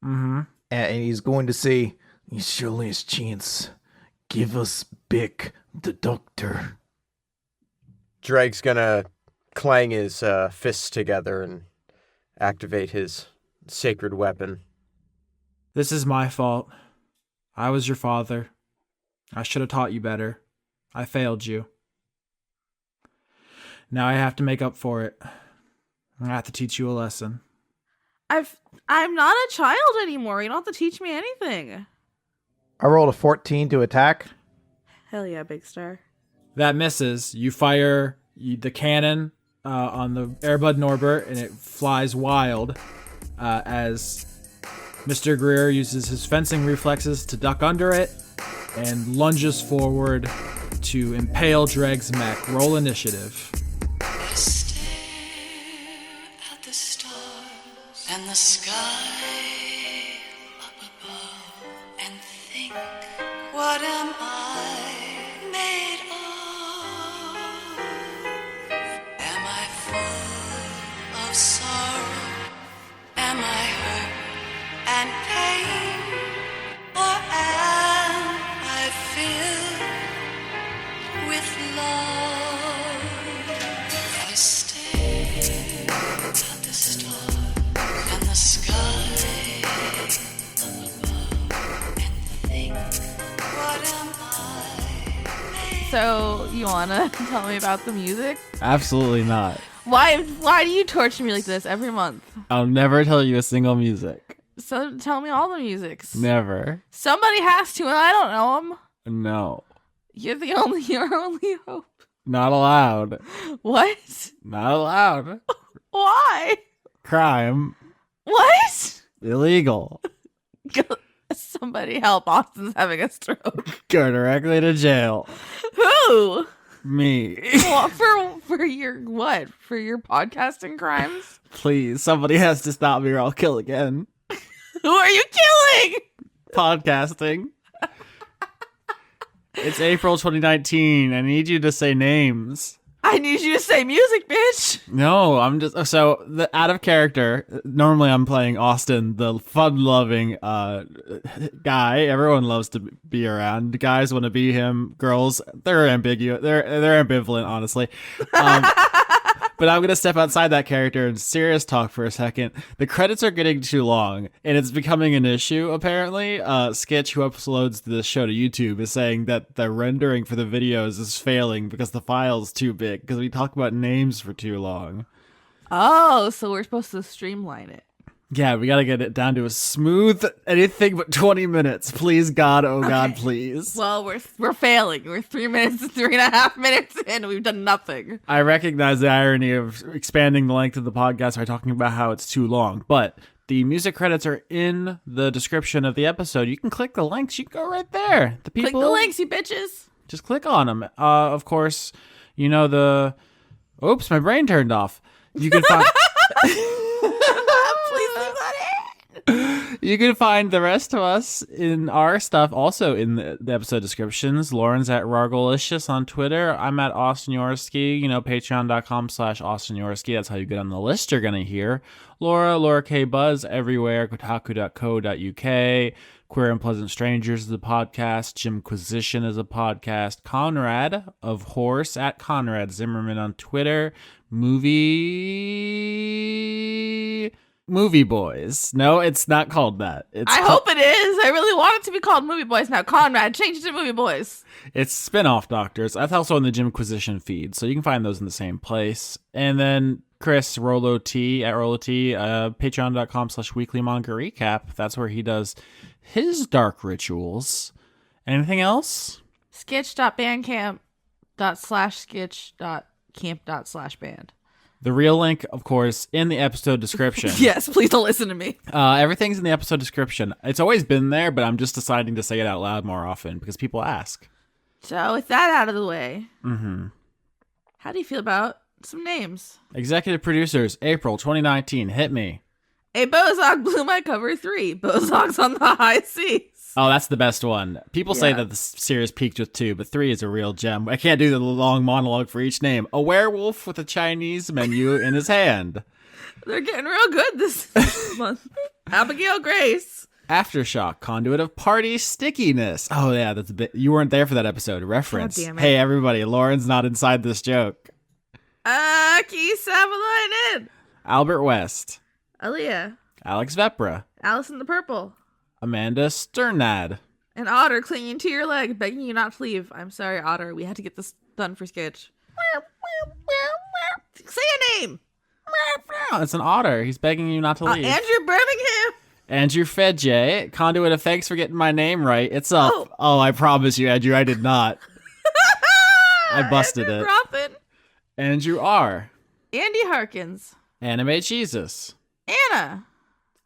Mm-hmm. And he's going to say, It's your last chance. Give us Bick, the doctor. Dregg's gonna clang his fists together and activate his sacred weapon. This is my fault. I was your father. I should have taught you better. I failed you. Now I have to make up for it. I have to teach you a lesson. I'm not a child anymore. You don't have to teach me anything. I rolled a 14 to attack. Hell yeah, Big Star. That misses. You fire the cannon on the Airbud Norbert, and it flies wild as Mr. Grier uses his fencing reflexes to duck under it and lunges forward to impale Dregg's mech. Roll initiative. I stare at the stars and the sky up above and think, what am I made of? Am I full of sorrow? Am I hurt and pain? Or am I filled with love? I stare at the stars and the sky above and think, what am I? So, you wanna tell me about the music? Absolutely not. Why do you torture me like this every month? I'll never tell you a single music. So tell me all the musics. Never. Somebody has to, and I don't know them. No. You're your only hope. Not allowed. What? Not allowed. Why? Crime. What? Illegal. Somebody help! Austin's having a stroke. Go directly to jail. Who? Me. What, for your what? For your podcasting crimes? Please, somebody has to stop me or I'll kill again. Who are you killing? Podcasting. It's April 2019. I need you to say names. I need you to say music, bitch. No, I'm just out of character. Normally, I'm playing Austin, the fun-loving guy. Everyone loves to be around. Guys want to be him. Girls, they're ambiguous. They're ambivalent, honestly. But I'm gonna step outside that character and serious talk for a second. The credits are getting too long, and it's becoming an issue. Apparently, Sketch, who uploads the show to YouTube, is saying that the rendering for the videos is failing because the file's too big. Because we talk about names for too long. Oh, so we're supposed to streamline it. Yeah, we gotta get it down to a smooth anything but 20 minutes. Please, God, oh God, please. Well, we're failing. We're 3.5 minutes in. We've done nothing. I recognize the irony of expanding the length of the podcast by talking about how it's too long, but the music credits are in the description of the episode. You can click the links. You can go right there. The people, Click the links, you bitches. just click on them. Of course, you know the. Oops, my brain turned off. You can find. Please leave that in. You can find the rest of us in our stuff also in the episode descriptions. Lauren's at Rargolicious on Twitter. I'm at Austin Yorsky. Patreon.com/Austin Yorsky. That's how you get on the list you're going to hear. Laura K. Buzz everywhere. Kotaku.co.uk. Queer and Pleasant Strangers is a podcast. Jimquisition is a podcast. Conrad of Horse at Conrad Zimmerman on Twitter. Movie Boys. No, it's not called that. I hope it is. I really want it to be called Movie Boys now. Conrad, change it to Movie Boys. It's Spin-Off Doctors. That's also in the Jimquisition feed, so you can find those in the same place. And then Chris, Rolo T, at Rolo T, patreon.com/weekly manga recap. That's where he does his dark rituals. Anything else? sketch.bandcamp./sketch.camp./band. The real link, of course, in the episode description. Yes, please don't listen to me. Everything's in the episode description. It's always been there, but I'm just deciding to say it out loud more often because people ask. So with that out of the way, how do you feel about some names? Executive producers, April 2019. Hit me. A Bozog blew my cover 3. Bozog's on the high seas. Oh, that's the best one. People say that the series peaked with 2, but 3 is a real gem. I can't do the long monologue for each name. A werewolf with a Chinese menu in his hand. They're getting real good this month. Abigail Grace. Aftershock, conduit of party stickiness. Oh, yeah, that's a bit. You weren't there for that episode. Reference. God damn it. Hey, everybody, Lauren's not inside this joke. Keith Savalainen. Albert West. Aaliyah. Alex Vepra. Alice in the Purple. Amanda Sternad. An otter clinging to your leg, begging you not to leave. I'm sorry, otter. We had to get this done for sketch. Say a name. It's an otter. He's begging you not to leave. Andrew Birmingham. Andrew Fedje, conduit of thanks for getting my name right. It's up. Oh, I promise you, Andrew, I did not. I busted Andrew it. Ruffin. Andrew R. Andy Harkins. Anime Jesus.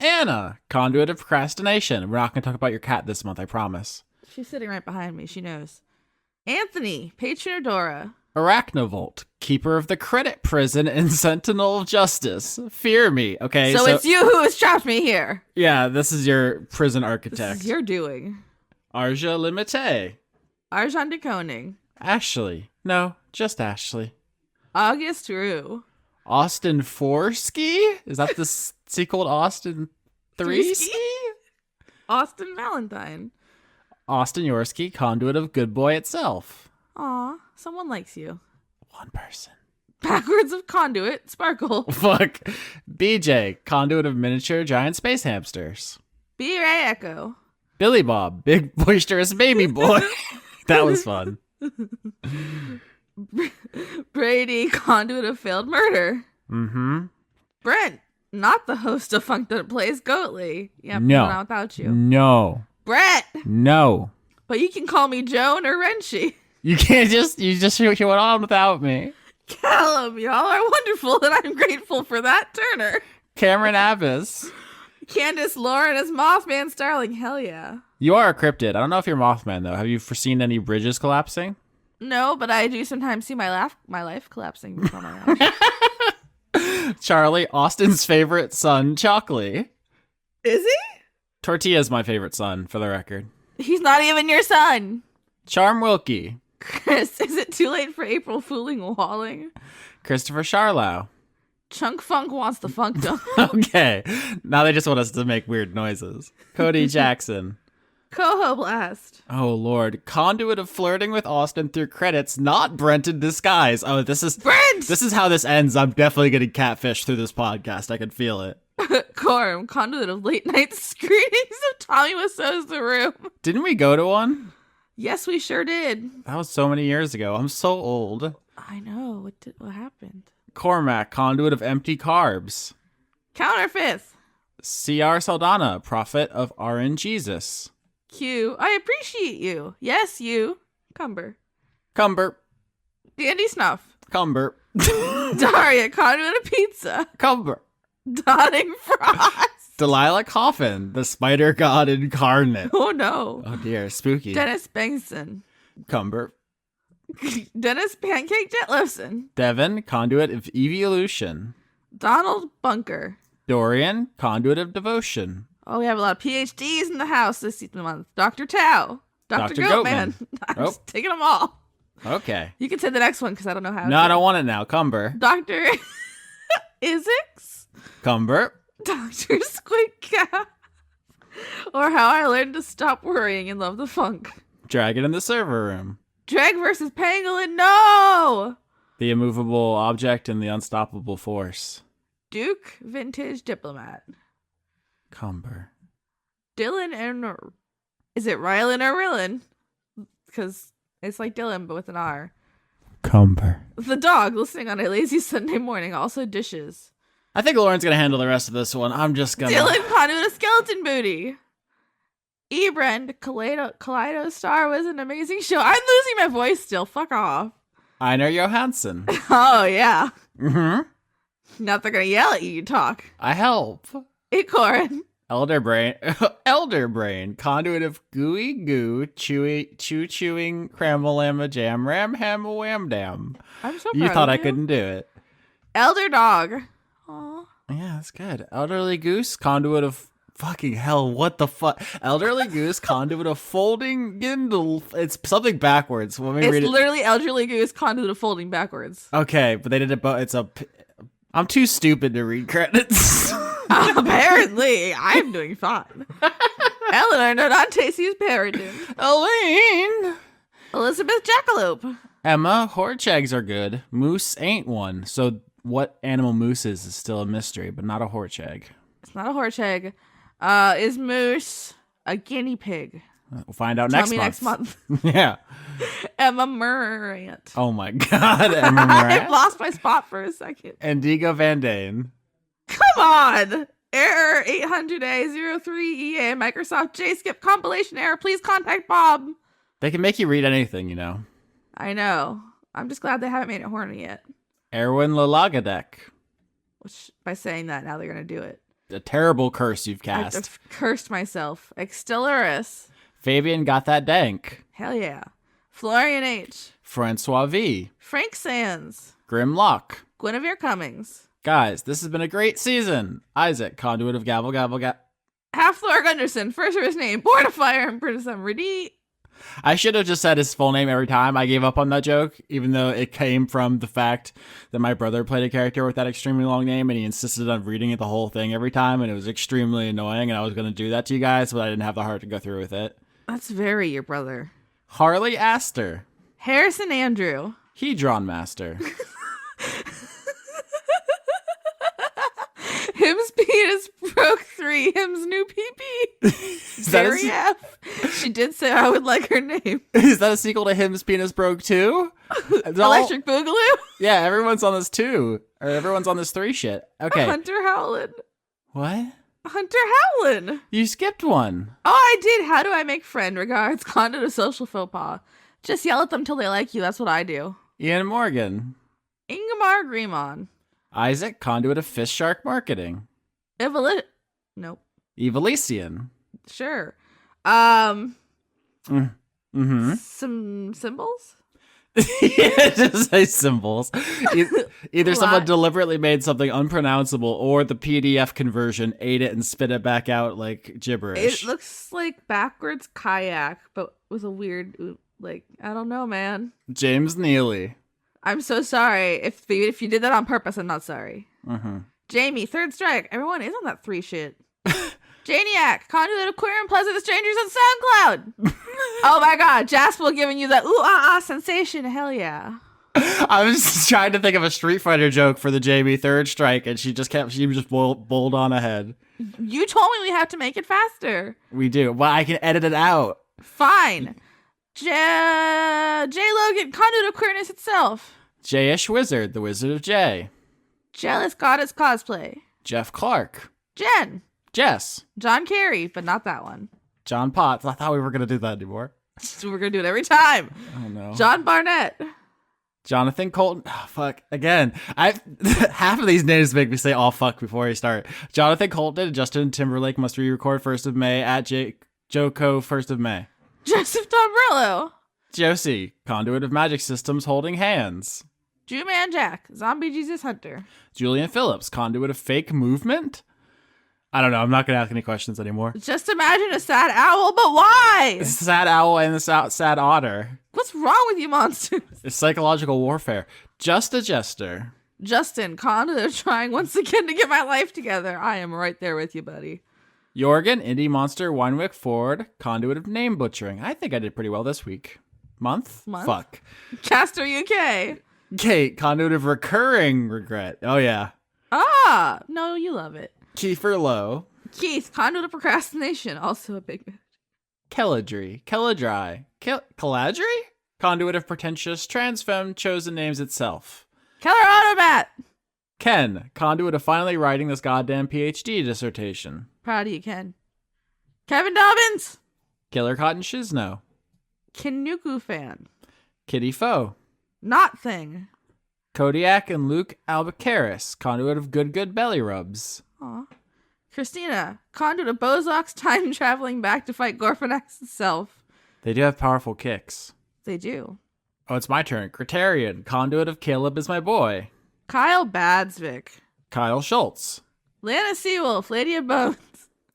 Anna, conduit of procrastination. We're not going to talk about your cat this month, I promise. she's sitting right behind me. She knows. Anthony, patron of Dora. Arachnovolt, keeper of the credit prison and sentinel of justice. Fear me. Okay, So it's you who has trapped me here. Yeah, this is your prison This architect. is your doing. Arja Limite. Arjan de Koning. Ashley. No, just Ashley. August Rue. Austin Forsky? Is that the sequel to Austin 3? Austin Valentine. Austin Yorsky, conduit of Good Boy itself. Aw, someone likes you. One person. Backwards of Conduit, Sparkle. Fuck. BJ, conduit of miniature giant space hamsters. B. Ray Echo. Billy Bob, big boisterous baby boy. That was fun. Brady, conduit of failed murder. Mm-hmm. Brent, not the host of Funk That Plays Goatly. Yep, No. not without you. No. Brett, No. but you can call me Joan or Renshi. You can't you just went on without me. Callum, y'all are wonderful, and I'm grateful for that, Turner. Cameron Abbas. Candace Lauren as Mothman Starling, hell yeah. You are a cryptid. I don't know if you're Mothman, though. Have you foreseen any bridges collapsing? No, but I do sometimes see my life collapsing before my eyes. Charlie, Austin's favorite son, Chalkley. Is he? Tortilla's my favorite son, for the record. He's not even your son. Charm Wilkie. Chris, is it too late for April fooling Walling? Christopher Charlow. Chunk Funk wants the funkdom. Okay. Now they just want us to make weird noises. Cody Jackson. Coho Blast. Oh, Lord. Conduit of flirting with Austin through credits, not Brent in disguise. Oh, Brent! This is how this ends. I'm definitely getting catfished through this podcast. I can feel it. Corm, conduit of late night screenings of Tommy Wiseau's The Room. Didn't we go to one? Yes, we sure did. That was so many years ago. I'm so old. I know. What happened? Cormac, conduit of empty carbs. Counterfeit. C.R. Saldana, prophet of RN Jesus. Q, I appreciate you. Yes, you. Cumber. Cumber. Dandy Snuff. Cumber. Daria, conduit of pizza. Cumber. Dotting Frost. Delilah Coffin, the spider god incarnate. Oh no. Oh dear, spooky. Dennis Bengtson. Cumber. Dennis Pancake Jetlifson. Devin, conduit of evolution. Donald Bunker. Dorian, conduit of devotion. Oh, we have a lot of PhDs in the house this month. Dr. Tao. Dr. Goatman. I'm Oh. just taking them all. Okay. You can say the next one because I don't know how. No, I don't want it now. Cumber. Dr. Isix. Cumber. Dr. Squid Cat. Or How I Learned to Stop Worrying and Love the Funk. Dragon in the server room. Dregg versus Pangolin. No! The immovable object and the unstoppable force. Duke Vintage Diplomat. Cumber. Dylan and... Is it Rylan or Rillin? Because it's like Dylan, but with an R. Cumber. The dog listening on a lazy Sunday morning also dishes. I think Lauren's going to handle the rest of this one. I'm just going to... Dylan conduit of skeleton booty. Ebrand, Kaleido Star was an amazing show. I'm losing my voice still. Fuck off. Einar Johansson. Oh, yeah. Mm-hmm. Not they're going to yell at you, you talk. I help. Acorn. Elder Brain, conduit of gooey goo, chewing, crammalama jam, ram ham wham dam. I'm so proud You thought of I you. couldn't do it. Elder Dog. Aw. Yeah, that's good. Elderly Goose, conduit of fucking hell, what the fuck? Elderly Goose, conduit of folding Gindle. It's something backwards. Let me read It's it. literally Elderly Goose conduit of folding backwards. Okay, but they did it, but I'm too stupid to read credits. Apparently, I'm doing fine. Eleanor Nonantes use Paradin. Elaine. Elizabeth Jackalope. Emma, horchags are good. Moose ain't one. So what animal moose is still a mystery, but not a horchag. It's not a horchag. Is Moose A guinea pig. We'll find out Tell next me month. next month. Yeah. Emma Morant. Oh my God, Emma I Morant. lost my spot for a second. Indigo Van Dane. Come on! Error 800A03EA Microsoft JSkip compilation error. Please contact Bob. They can make you read anything, you know. I know. I'm just glad they haven't made it horny yet. Erwin Lalagadek. Which, by saying that, now they're going to do it. A terrible curse you've cast. I've cursed myself. Extellaris. Fabian got that dank. Hell yeah. Florian H. Francois V. Frank Sands. Grimlock. Guinevere Cummings. Guys, this has been a great season. Isaac, conduit of Gavel Gavel Gavel. Half-Lord Gunderson. First of his name. Born of Fire and Princess Ready. I should have just said his full name every time. I gave up on that joke, even though it came from the fact that my brother played a character with that extremely long name, and he insisted on reading it the whole thing every time, and it was extremely annoying, and I was going to do that to you guys, but I didn't have the heart to go through with it. That's very your brother. Harley Astor. Harrison Andrew. Hedron Master. Him's penis broke 3. Him's new PP. Is that a Very F. She did say I would like her name. Is that a sequel to Him's Penis Broke 2? Electric Boogaloo. Yeah, everyone's on this 2. Or everyone's on this 3 shit. Okay. Hunter Howland. What? Hunter Howland. You skipped one. Oh, I did. How do I make friend? Regards, conduit of social faux pas. Just yell at them till they like you. That's what I do. Ian Morgan. Ingmar Grimon. Isaac, conduit of Fish Shark Marketing. Nope. Evilician. Sure. Mm-hmm. Some symbols? Yeah, just say symbols. Either someone What? deliberately made something unpronounceable, or the PDF conversion ate it and spit it back out like gibberish. It looks like backwards kayak, but with a weird, I don't know, man. James Neely. I'm so sorry. If you did that on purpose, I'm not sorry. Mm-hmm. Jamie, third strike. Everyone is on that 3 shit. Janiac, conduit of queer and pleasant strangers on SoundCloud. Oh my god, Jasper giving you that ooh sensation. Hell yeah. I was just trying to think of a Street Fighter joke for the Jamie third strike, and she just bowled on ahead. You told me we have to make it faster. We do. Well, I can edit it out. Fine. J. Logan, conduit of queerness itself. Jayish Wizard, the Wizard of J. Jealous goddess cosplay. Jeff Clark. Jen. Jess. John Kerry, but not that one. John Potts. I thought we were going to do that anymore. So we're gonna do it every time. Oh no. John Barnett. Jonathan Colton. Oh, fuck. Again. Half of these names make me say "oh fuck" before I start. Jonathan Colton and Justin Timberlake must re-record 1st of May at Joko 1st of May. Joseph Tombrello. Josie, conduit of magic systems holding hands. Jew Man Jack. Zombie Jesus Hunter. Julian Phillips, conduit of fake movement. I don't know. I'm not going to ask any questions anymore. Just imagine a sad owl, but why? It's the sad owl and the sad otter. What's wrong with you monsters? It's psychological warfare. Just a jester. Justin, conduit of trying once again to get my life together. I am right there with you, buddy. Jorgen, Indie Monster, Winewick Ford, conduit of name butchering. I think I did pretty well this week. Month? Fuck. Castor UK. Kate, conduit of recurring regret. Oh, yeah. Ah, no, you love it. Kiefer Lowe. Keith, conduit of procrastination. Also a big bitch. Kelladry. Kelladry. Kelladry? Conduit of pretentious transfemme chosen names itself. Keller Automat. Ken, conduit of finally writing this goddamn PhD dissertation. Proud of you, Ken. Kevin Dobbins. Killer Cotton Shizno. Kinuku fan. Kitty Foe. Not thing. Kodiak and Luke Albuquerque, conduit of good belly rubs. Aw. Christina, conduit of Bozok's time traveling back to fight Gorfanax itself. They do have powerful kicks. They do. Oh, it's my turn. Criterion, conduit of Caleb is my boy. Kyle Badsvik. Kyle Schultz. Lana Seawolf, Lady of Bones.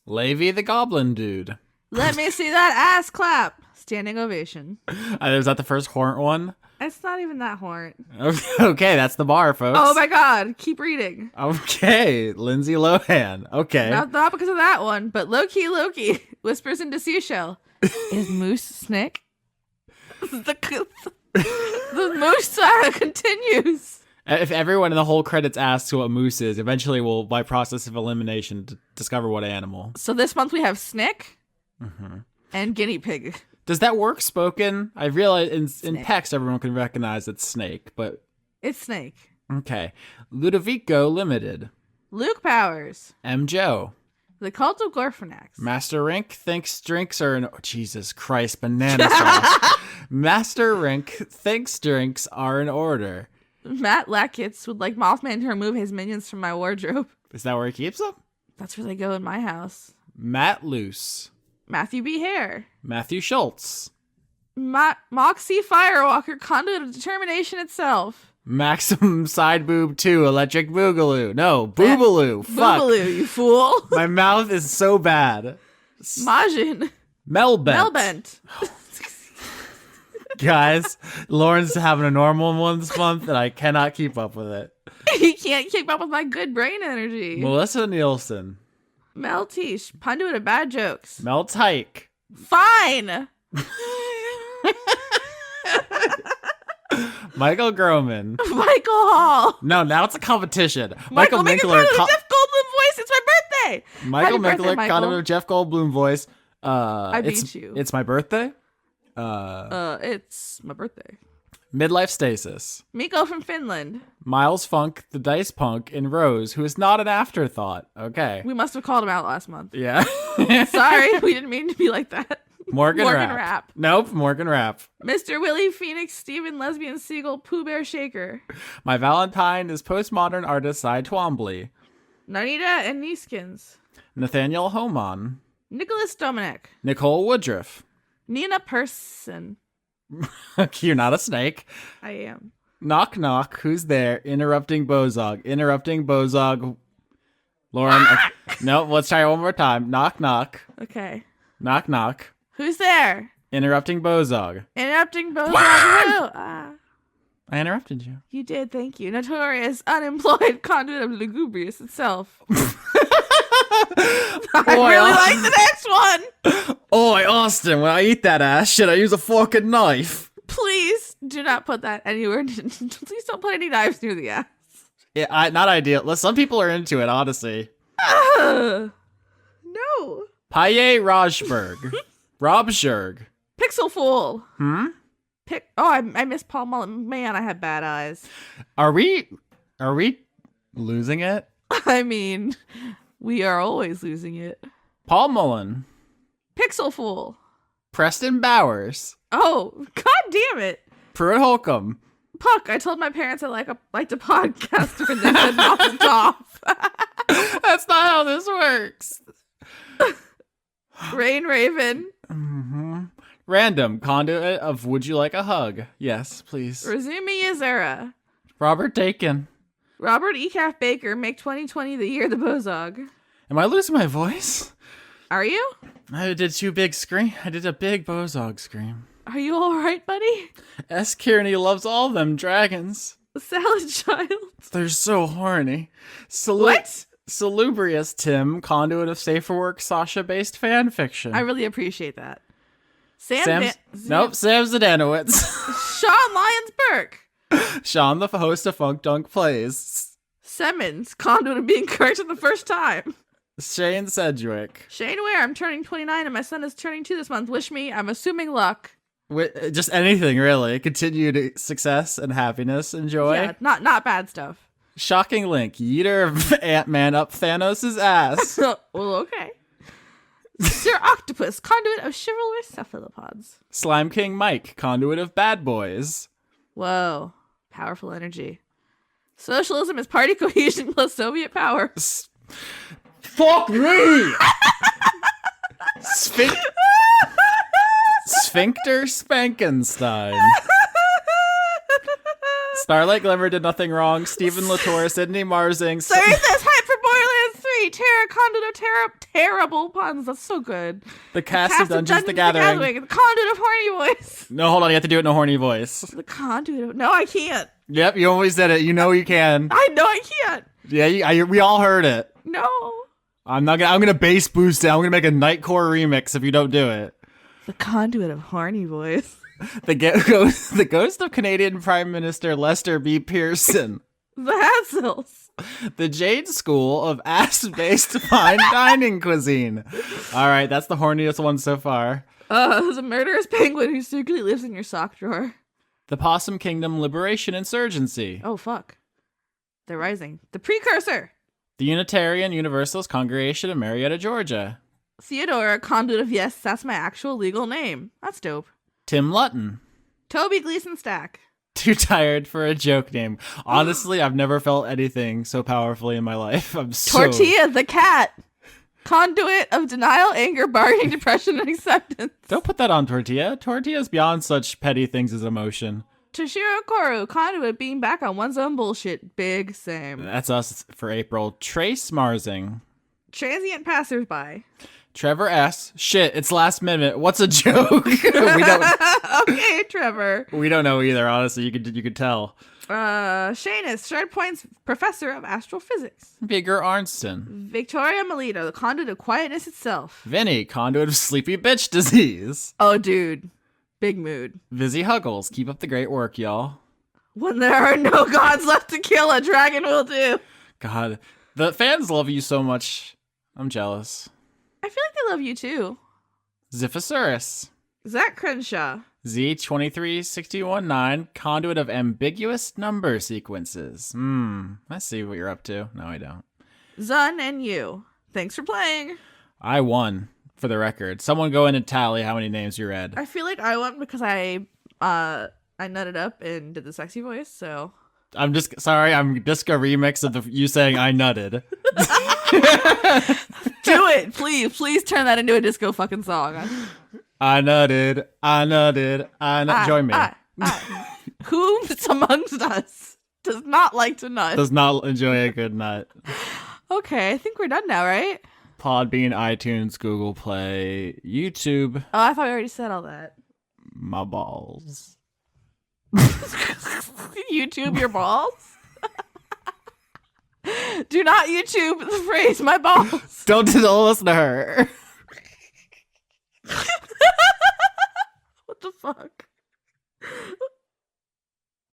Levi the Goblin Dude. Let me see that ass clap. Standing ovation. Was that the first horn one? It's not even that horn. Okay, that's the bar, folks. Oh my god, keep reading. Okay, Lindsay Lohan. Okay. Not because of that one, but Loki whispers into Seashell. Is Moose Snick? the Moose saga continues. If everyone in the whole credits asks what moose is, eventually we'll, by process of elimination, discover what animal. So this month we have Snick, And guinea pig. Does that work spoken? I realize in Snake. text everyone can recognize it's snake, but It's snake. okay. Ludovico Limited. Luke Powers. M. Joe. The Cult of Gorfanax. Master Rink thinks drinks are an... Oh, Jesus Christ, banana sauce. Master Rink thinks drinks are in order. Matt Lackitz would like Mothman to remove his minions from my wardrobe. Is that where he keeps them? That's where they go in my house. Matt Luce. Matthew B. Hare. Matthew Schultz. Moxie Firewalker, Conduit of Determination itself. Maximum Side Boob 2, Electric Boogaloo. No, Boobaloo. Fuck. Boogaloo, you fool. My mouth is so bad. Majin. Melbent. Melbent. Guys, Lauren's having a normal one this month, and I cannot keep up with it. You can't keep up with my good brain energy. Melissa Nielsen. Mel Tish, Conduit of Bad Jokes. Mel Tyke. Fine. Michael Groman. Michael Hall. No, now it's a competition. Michael Minkler. Jeff Goldblum voice. It's my birthday. Michael Happy birthday, Minkler, Michael. kind of Jeff Goldblum voice. I beat you. It's my birthday. It's my birthday. Midlife Stasis. Miko from Finland. Miles Funk, the Dice Punk, and Rose, who is not an afterthought. Okay. We must have called him out last month. Yeah. Sorry, we didn't mean to be like that. Morgan Morgan Rapp. Rapp. Nope, Morgan Rapp. Mr. Willie Phoenix, Steven Lesbian Seagull, Pooh Bear Shaker. My Valentine is postmodern artist Cy Twombly. Nanita and Neeskins. Nathaniel Homan. Nicholas Dominic. Nicole Woodruff. Nina Person. You're not a snake. I am. Knock knock, who's there? Interrupting Bozog. Interrupting Bozog. Lauren. Nope, let's try it one more time. Knock knock. Okay. Knock knock. Who's there? Interrupting Bozog. Interrupting both. Ah, I interrupted you. you did, thank you. Notorious, unemployed conduit of lugubrious itself. I really like the next one. Oi, Austin, when I eat that ass, should I use a fork and knife? Please do not put that anywhere. Please don't put any knives near the ass. Yeah, not ideal. Some people are into it, honestly. No. Paye Rajberg. Rob Zherg. Pixel Fool. Hmm? I miss Paul Mullen. Man, I have bad eyes. Are we losing it? I mean, we are always losing it. Paul Mullen. Pixel Fool. Preston Bowers. Oh, god damn it. Pruitt Holcomb. Puck, I told my parents I liked a podcaster and they said knock it off. That's not how this works. Rain Raven. Mm-hmm. Random conduit of Would You Like a Hug? Yes, please. Razumi Yazera. Robert Dakin. Robert Ecaf Baker, make 2020 the year of the Bozog. Am I losing my voice? Are you? I did two big scream. I did a big Bozog scream. Are you alright, buddy? S. Kearney loves all them dragons. Salad Child. They're so horny. What? Salubrious Tim, conduit of safer work Sasha-based fan fiction. I really appreciate that. Sam Zadanowitz. Sean Lyons Burke. Sean, the host of Funk Dunk Plays. Simmons, conduit of being corrected the first time. Shane Sedgwick. Shane Ware, I'm turning 29 and my son is turning 2 this month. Wish me, I'm assuming luck. Just anything, really. Continued success and happiness and joy. Yeah, not bad stuff. Shocking Link, yeeter of Ant-Man up Thanos' ass. Well, okay. Sir Octopus, conduit of chivalrous cephalopods. Slime King Mike, conduit of Bad Boys. Whoa, powerful energy. Socialism is party cohesion plus Soviet power. Fuck me! Sphincter Spankenstein. Starlight Glimmer did nothing wrong. Stephen Latour, Sydney Marsing. There is this hype for Borderlands 3. Terra, conduit of terrible puns. That's so good. The cast of Dungeons the Gathering. The conduit of horny voice. No, hold on. You have to do it in a horny voice. The conduit of... No, I can't. Yep, you always said it. You know you can. I know I can't. Yeah, we all heard it. No. I'm gonna bass boost it. I'm gonna make a Nightcore remix if you don't do it. The conduit of horny voice. The ghost of Canadian Prime Minister Lester B. Pearson. The Hassels. The Jade School of Ass-Based Fine Dining Cuisine. All right, that's the horniest one so far. There's a murderous penguin who secretly lives in your sock drawer. The Possum Kingdom Liberation Insurgency. Oh, fuck. They're rising. The Precursor. The Unitarian Universalist Congregation of Marietta, Georgia. Theodora, conduit of yes, that's my actual legal name. That's dope. Tim Lutton. Toby Gleason Stack. Too tired for a joke name. Honestly, I've never felt anything so powerfully in my life. I'm so... Tortilla the cat. Conduit of denial, anger, bargaining, depression, and acceptance. Don't put that on Tortilla. Tortilla's beyond such petty things as emotion. Toshiro Koru, conduit being back on one's own bullshit. Big same. That's us for April. Trace Marsing. Transient passersby. Trevor S. Shit, it's last minute. What's a joke? we don't. Okay, Trevor. We don't know either. Honestly, you could tell. Shanus, Shard Point's professor of astrophysics. Vigor Arnston. Victoria Melito, the conduit of quietness itself. Vinny, conduit of sleepy bitch disease. Oh, dude. Big mood. Vizzy Huggles, keep up the great work, y'all. When there are no gods left to kill, a dragon will do. God, the fans love you so much. I'm jealous. I feel like they love you too. Ziphosaurus. Zach Crenshaw. Z23619, conduit of ambiguous number sequences. I see what you're up to. No, I don't. Zun and you. Thanks for playing. I won, for the record. Someone go in and tally how many names you read. I feel like I won because I nutted up and did the sexy voice, so. I'm just sorry, I'm just a remix of you saying I nutted. Do it, please. Please turn that into a disco fucking song. I nutted. Join me. Who amongst us does not like to nut? Does not enjoy a good nut. Okay, I think we're done now, right? Podbean, iTunes, Google Play, YouTube. Oh, I thought we already said all that. My balls. YouTube your balls? Do not YouTube the phrase my balls. Don't listen to her. What the fuck?